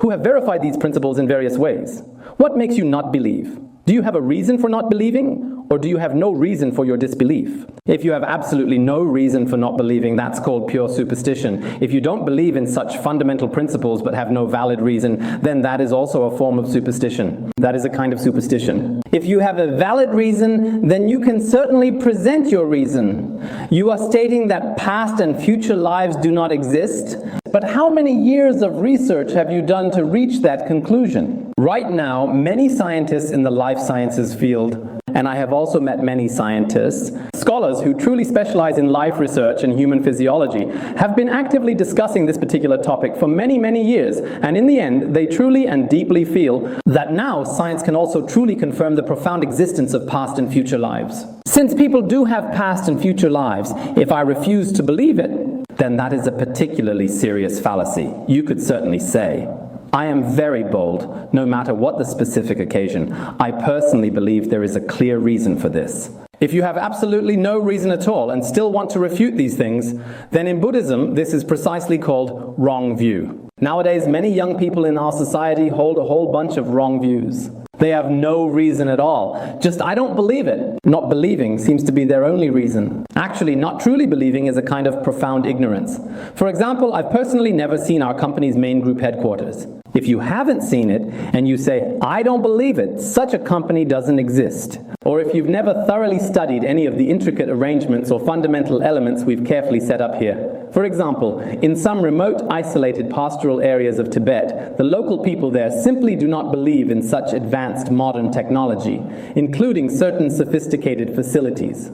who have verified these principles in various ways. What makes you not believe? Do you have a reason for not believing? Or do you have no reason for your disbelief? If you have absolutely no reason for not believing, that's called pure superstition. If you don't believe in such fundamental principles but have no valid reason, then that is also a form of superstition. That is a kind of superstition. If you have a valid reason, then you can certainly present your reason. You are stating that past and future lives do not exist, but how many years of research have you done to reach that conclusion? Right now, many scientists in the life sciences field, and I have also met many scientists, scholars who truly specialize in life research and human physiology, have been actively discussing this particular topic for many, many years. And in the end, they truly and deeply feel that now science can also truly confirm the profound existence of past and future lives. Since people do have past and future lives, if I refuse to believe it, then that is a particularly serious fallacy, you could certainly say. I am very bold, no matter what the specific occasion. I personally believe there is a clear reason for this. If you have absolutely no reason at all and still want to refute these things, then in Buddhism, this is precisely called wrong view. Nowadays, many young people in our society hold a whole bunch of wrong views. They have no reason at all. Just, I don't believe it. Not believing seems to be their only reason. Actually, not truly believing is a kind of profound ignorance. For example, I've personally never seen our company's main group headquarters. If you haven't seen it and you say, "I don't believe it, such a company doesn't exist," or if you've never thoroughly studied any of the intricate arrangements or fundamental elements we've carefully set up here. For example, in some remote, isolated pastoral areas of Tibet, the local people there simply do not believe in such advanced modern technology, including certain sophisticated facilities.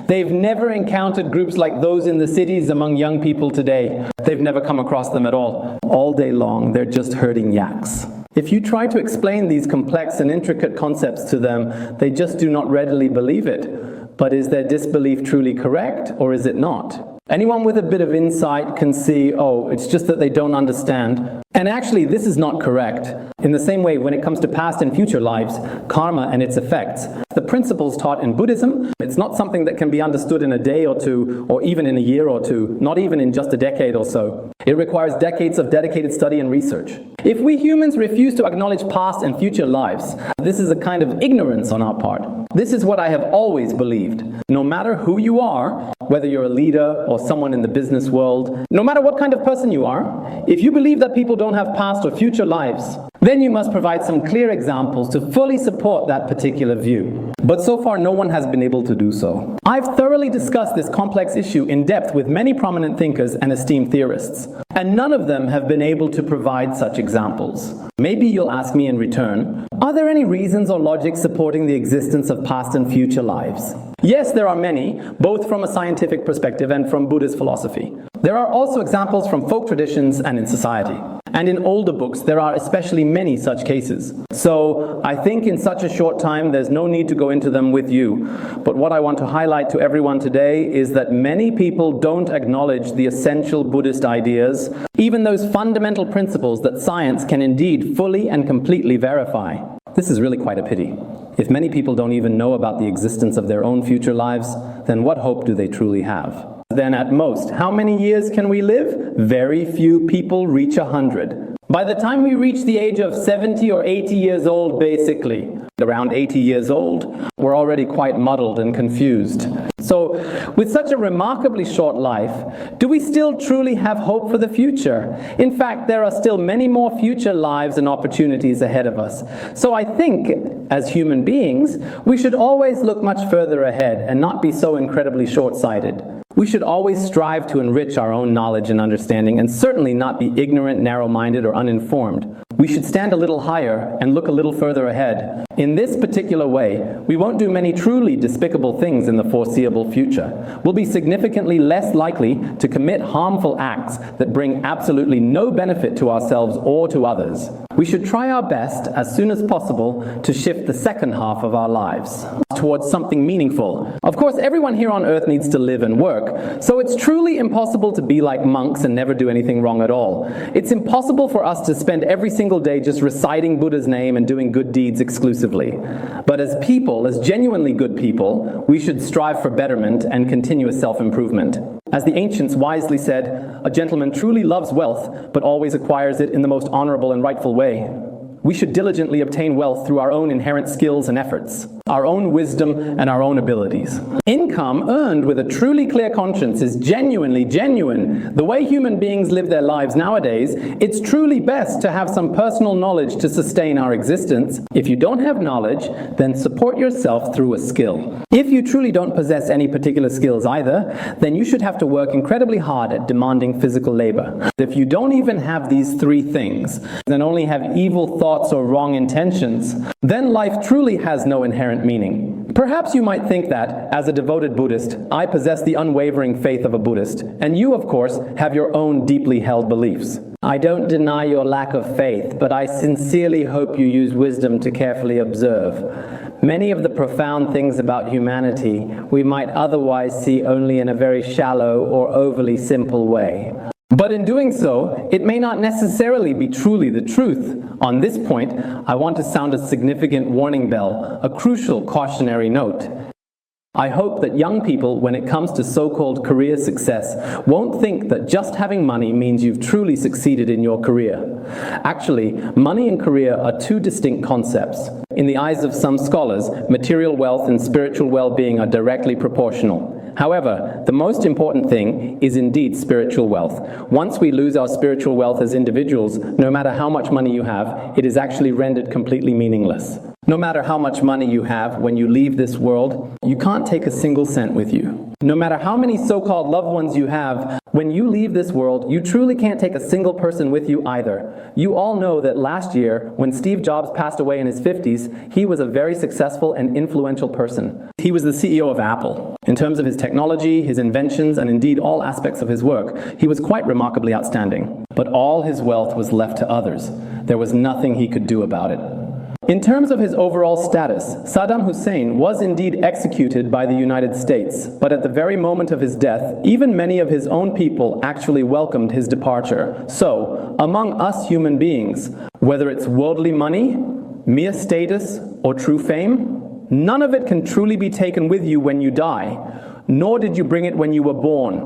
They've never encountered groups like those in the cities among young people today. They've never come across them at all. All day long, they're just herding yaks. If you try to explain these complex and intricate concepts to them, they just do not readily believe it. But is their disbelief truly correct, or is it not? Anyone with a bit of insight can see, oh, it's just that they don't understand. And actually, this is not correct. In the same way, when it comes to past and future lives, karma and its effects, the principles taught in Buddhism, it's not something that can be understood in a day or two, or even in a year or two, not even in just a decade or so. It requires decades of dedicated study and research. If we humans refuse to acknowledge past and future lives, this is a kind of ignorance on our part. This is what I have always believed. No matter who you are, whether you're a leader or someone in the business world, no matter what kind of person you are, if you believe that people don't have past or future lives, then you must provide some clear examples to fully support that particular view. But so far, no one has been able to do so. I've thoroughly discussed this complex issue in depth with many prominent thinkers and esteemed theorists, and none of them have been able to provide such examples. Maybe you'll ask me in return, are there any reasons or logic supporting the existence of past and future lives? Yes, there are many, both from a scientific perspective and from Buddhist philosophy. There are also examples from folk traditions and in society. And in older books, there are especially many such cases. So I think in such a short time, there's no need to go into them with you. But what I want to highlight to everyone today is that many people don't acknowledge the essential Buddhist ideas, even those fundamental principles that science can indeed fully and completely verify. This is really quite a pity. If many people don't even know about the existence of their own future lives, then what hope do they truly have? Then at most, how many years can we live? Very few people reach 100. By the time we reach the age of 70 or 80 years old, basically, around 80 years old, we're already quite muddled and confused. So, with such a remarkably short life, do we still truly have hope for the future? In fact, there are still many more future lives and opportunities ahead of us. So I think, as human beings, we should always look much further ahead and not be so incredibly short-sighted. We should always strive to enrich our own knowledge and understanding, and certainly not be ignorant, narrow-minded, or uninformed. We should stand a little higher and look a little further ahead. In this particular way, we won't do many truly despicable things in the foreseeable future. We'll be significantly less likely to commit harmful acts that bring absolutely no benefit to ourselves or to others. We should try our best, as soon as possible, to shift the second half of our lives towards something meaningful. Of course, everyone here on earth needs to live and work, so it's truly impossible to be like monks and never do anything wrong at all. It's impossible for us to spend every single day just reciting Buddha's name and doing good deeds exclusively. But as people, as genuinely good people, we should strive for betterment and continuous self-improvement. As the ancients wisely said, a gentleman truly loves wealth, but always acquires it in the most honorable and rightful way. We should diligently obtain wealth through our own inherent skills and efforts, our own wisdom and our own abilities. Income earned with a truly clear conscience is genuinely genuine. The way human beings live their lives nowadays, it's truly best to have some personal knowledge to sustain our existence. If you don't have knowledge, then support yourself through a skill. If you truly don't possess any particular skills either, then you should have to work incredibly hard at demanding physical labor. If you don't even have these three things, then only have evil thoughts or wrong intentions, then life truly has no inherent meaning. Perhaps you might think that, as a devoted Buddhist, I possess the unwavering faith of a Buddhist, and you, of course, have your own deeply held beliefs. I don't deny your lack of faith, but I sincerely hope you use wisdom to carefully observe. Many of the profound things about humanity we might otherwise see only in a very shallow or overly simple way. But in doing so, it may not necessarily be truly the truth. On this point, I want to sound a significant warning bell, a crucial cautionary note. I hope that young people, when it comes to so-called career success, won't think that just having money means you've truly succeeded in your career. Actually, money and career are two distinct concepts. In the eyes of some scholars, material wealth and spiritual well-being are directly proportional. However, the most important thing is indeed spiritual wealth. Once we lose our spiritual wealth as individuals, no matter how much money you have, it is actually rendered completely meaningless. No matter how much money you have, when you leave this world, you can't take a single cent with you. No matter how many so-called loved ones you have, when you leave this world, you truly can't take a single person with you either. You all know that last year, when Steve Jobs passed away in his 50s, he was a very successful and influential person. He was the CEO of Apple. In terms of his technology, his inventions, and indeed all aspects of his work, he was quite remarkably outstanding. But all his wealth was left to others. There was nothing he could do about it. In terms of his overall status, Saddam Hussein was indeed executed by the United States, but at the very moment of his death, even many of his own people actually welcomed his departure. So, among us human beings, whether it's worldly money, mere status, or true fame, none of it can truly be taken with you when you die, nor did you bring it when you were born.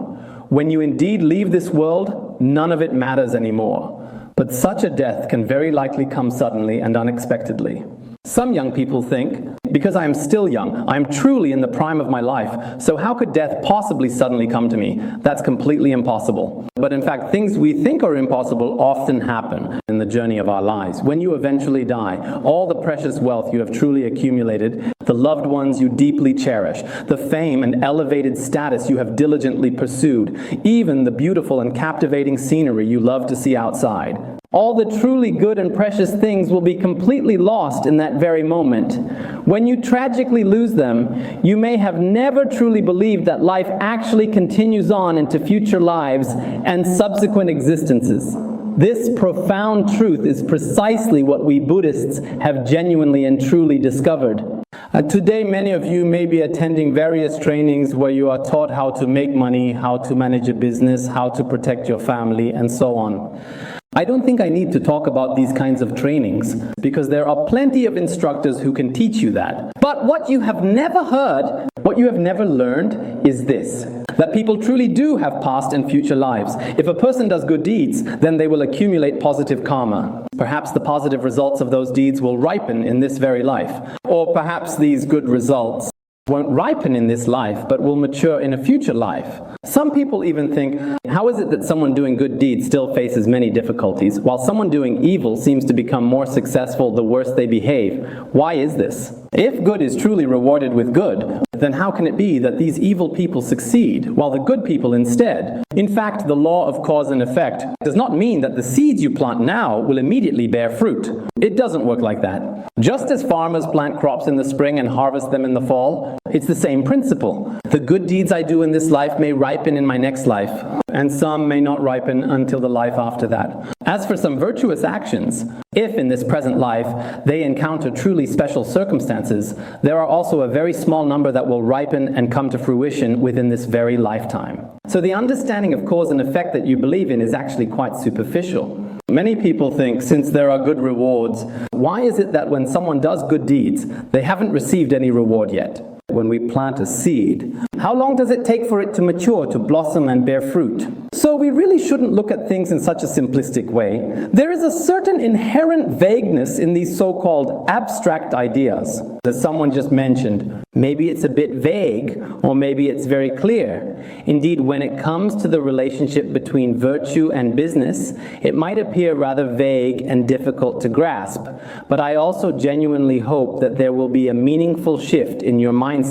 When you indeed leave this world, none of it matters anymore. But such a death can very likely come suddenly and unexpectedly. Some young people think, because I am still young, I am truly in the prime of my life, so how could death possibly suddenly come to me? That's completely impossible. But in fact, things we think are impossible often happen in the journey of our lives. When you eventually die, all the precious wealth you have truly accumulated, the loved ones you deeply cherish, the fame and elevated status you have diligently pursued, even the beautiful and captivating scenery you love to see outside, all the truly good and precious things will be completely lost in that very moment. When you tragically lose them, you may have never truly believed that life actually continues on into future lives and subsequent existences. This profound truth is precisely what we Buddhists have genuinely and truly discovered. Today, many of you may be attending various trainings where you are taught how to make money, how to manage a business, how to protect your family, and so on. I don't think I need to talk about these kinds of trainings because there are plenty of instructors who can teach you that. But what you have never heard, what you have never learned is this, that people truly do have past and future lives. If a person does good deeds, then they will accumulate positive karma. Perhaps the positive results of those deeds will ripen in this very life. Or perhaps these good results won't ripen in this life, but will mature in a future life. Some people even think, how is it that someone doing good deeds still faces many difficulties, while someone doing evil seems to become more successful the worse they behave? Why is this? If good is truly rewarded with good, then how can it be that these evil people succeed, while the good people instead? In fact, the law of cause and effect does not mean that the seeds you plant now will immediately bear fruit. It doesn't work like that. Just as farmers plant crops in the spring and harvest them in the fall, it's the same principle. The good deeds I do in this life may ripen in my next life, and some may not ripen until the life after that. As for some virtuous actions, if in this present life they encounter truly special circumstances, there are also a very small number that will ripen and come to fruition within this very lifetime. So the understanding of cause and effect that you believe in is actually quite superficial. Many people think, since there are good rewards, why is it that when someone does good deeds, they haven't received any reward yet? When we plant a seed, how long does it take for it to mature, to blossom and bear fruit? So we really shouldn't look at things in such a simplistic way. There is a certain inherent vagueness in these so-called abstract ideas that someone just mentioned. Maybe it's a bit vague, or maybe it's very clear. Indeed, when it comes to the relationship between virtue and business, it might appear rather vague and difficult to grasp. But I also genuinely hope that there will be a meaningful shift in your mindset.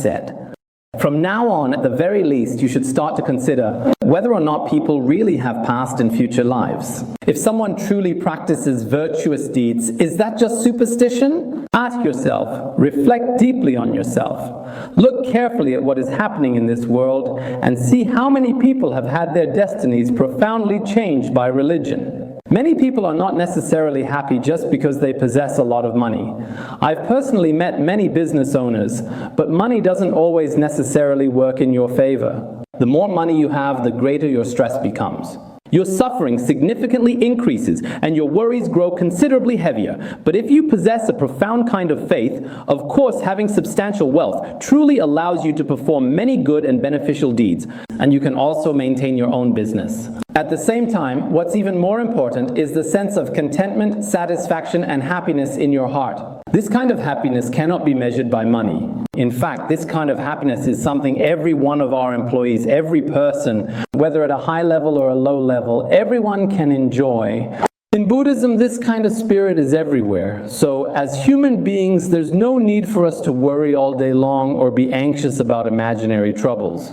From now on, at the very least, you should start to consider whether or not people really have past and future lives. If someone truly practices virtuous deeds, is that just superstition? Ask yourself, reflect deeply on yourself. Look carefully at what is happening in this world and see how many people have had their destinies profoundly changed by religion. Many people are not necessarily happy just because they possess a lot of money. I've personally met many business owners, but money doesn't always necessarily work in your favor. The more money you have, the greater your stress becomes. Your suffering significantly increases and your worries grow considerably heavier. But if you possess a profound kind of faith, of course having substantial wealth truly allows you to perform many good and beneficial deeds, and you can also maintain your own business. At the same time, what's even more important is the sense of contentment, satisfaction, and happiness in your heart. This kind of happiness cannot be measured by money. In fact, this kind of happiness is something every one of our employees, every person, whether at a high level or a low level, everyone can enjoy. In Buddhism, this kind of spirit is everywhere. So as human beings, there's no need for us to worry all day long or be anxious about imaginary troubles.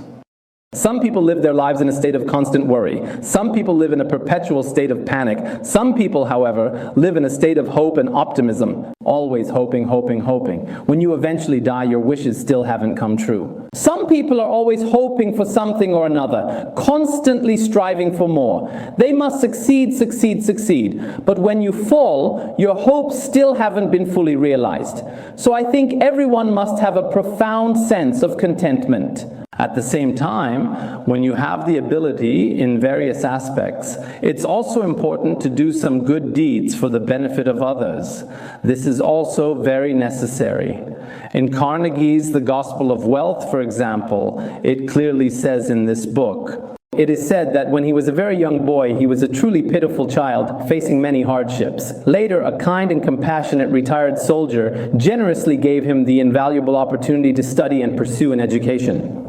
Some people live their lives in a state of constant worry. Some people live in a perpetual state of panic. Some people, however, live in a state of hope and optimism, always hoping, hoping, hoping. When you eventually die, your wishes still haven't come true. Some people are always hoping for something or another, constantly striving for more. They must succeed, succeed, succeed. But when you fall, your hopes still haven't been fully realized. So I think everyone must have a profound sense of contentment. At the same time, when you have the ability in various aspects, it's also important to do some good deeds for the benefit of others. This is also very necessary. In Carnegie's The Gospel of Wealth, for example, it clearly says in this book, it is said that when he was a very young boy, he was a truly pitiful child, facing many hardships. Later, a kind and compassionate retired soldier generously gave him the invaluable opportunity to study and pursue an education.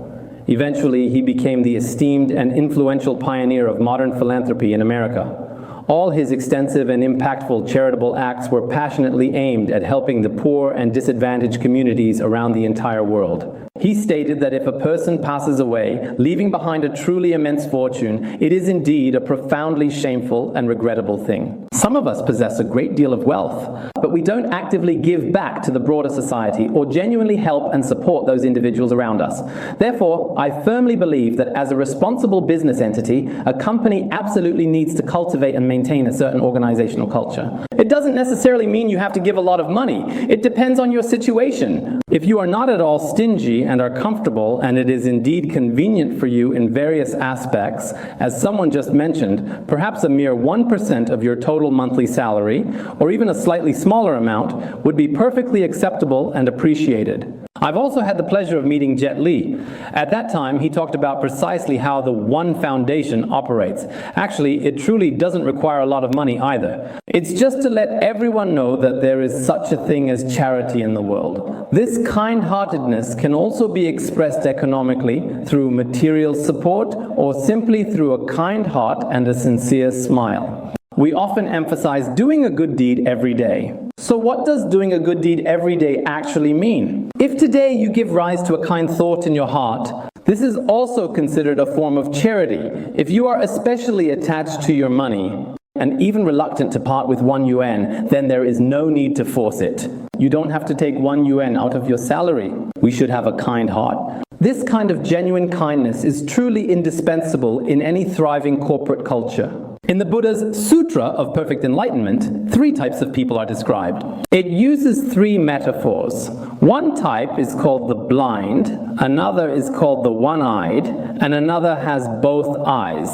Eventually, he became the esteemed and influential pioneer of modern philanthropy in America. All his extensive and impactful charitable acts were passionately aimed at helping the poor and disadvantaged communities around the entire world. He stated that if a person passes away, leaving behind a truly immense fortune, it is indeed a profoundly shameful and regrettable thing. Some of us possess a great deal of wealth, but we don't actively give back to the broader society or genuinely help and support those individuals around us. Therefore, I firmly believe that as a responsible business entity, a company absolutely needs to cultivate and maintain a certain organizational culture. It doesn't necessarily mean you have to give a lot of money. It depends on your situation. If you are not at all stingy and are comfortable, and it is indeed convenient for you in various aspects, as someone just mentioned, perhaps a mere 1% of your total monthly salary, or even a slightly smaller amount, would be perfectly acceptable and appreciated. I've also had the pleasure of meeting Jet Li. At that time, he talked about precisely how the One Foundation operates. Actually, it truly doesn't require a lot of money either. It's just to let everyone know that there is such a thing as charity in the world. This kind-heartedness can also be expressed economically through material support or simply through a kind heart and a sincere smile. We often emphasize doing a good deed every day. So what does doing a good deed every day actually mean? If today you give rise to a kind thought in your heart, this is also considered a form of charity. If you are especially attached to your money, and even reluctant to part with 1 yuan, then there is no need to force it. You don't have to take 1 yuan out of your salary. We should have a kind heart. This kind of genuine kindness is truly indispensable in any thriving corporate culture. In the Buddha's Sutra of Perfect Enlightenment, 3 types of people are described. It uses 3 metaphors. One type is called the blind, another is called the one-eyed, and another has both eyes.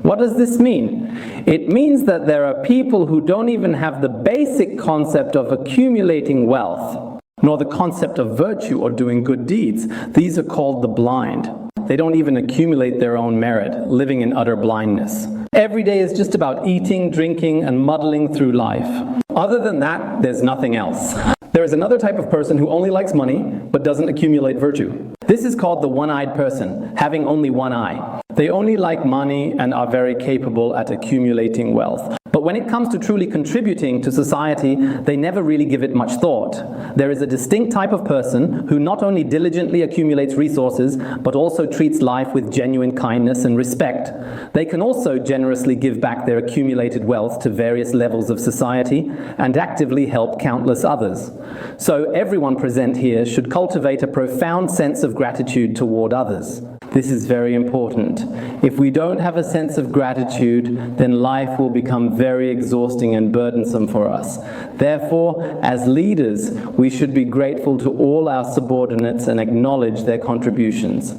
What does this mean? It means that there are people who don't even have the basic concept of accumulating wealth, nor the concept of virtue or doing good deeds. These are called the blind. They don't even accumulate their own merit, living in utter blindness. Every day is just about eating, drinking, and muddling through life. Other than that, there's nothing else. There is another type of person who only likes money, but doesn't accumulate virtue. This is called the one-eyed person, having only one eye. They only like money and are very capable at accumulating wealth. But when it comes to truly contributing to society, they never really give it much thought. There is a distinct type of person who not only diligently accumulates resources, but also treats life with genuine kindness and respect. They can also generously give back their accumulated wealth to various levels of society and actively help countless others. So everyone present here should cultivate a profound sense of gratitude toward others. This is very important. If we don't have a sense of gratitude, then life will become very exhausting and burdensome for us. Therefore, as leaders, we should be grateful to all our subordinates and acknowledge their contributions.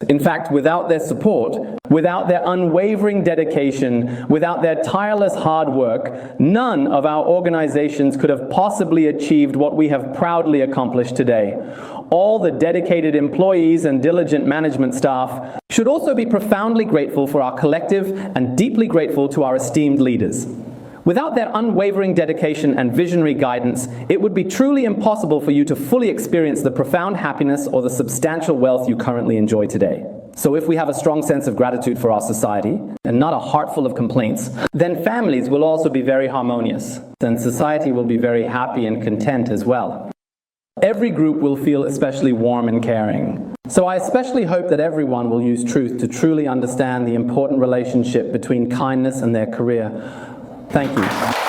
In fact, without their support, without their unwavering dedication, without their tireless hard work, none of our organizations could have possibly achieved what we have proudly accomplished today. All the dedicated employees and diligent management staff should also be profoundly grateful for our collective and deeply grateful to our esteemed leaders. Without their unwavering dedication and visionary guidance, it would be truly impossible for you to fully experience the profound happiness or the substantial wealth you currently enjoy today. So if we have a strong sense of gratitude for our society, and not a heart full of complaints, then families will also be very harmonious, and society will be very happy and content as well. Every group will feel especially warm and caring. So I especially hope that everyone will use truth to truly understand the important relationship between kindness and their career. Thank you.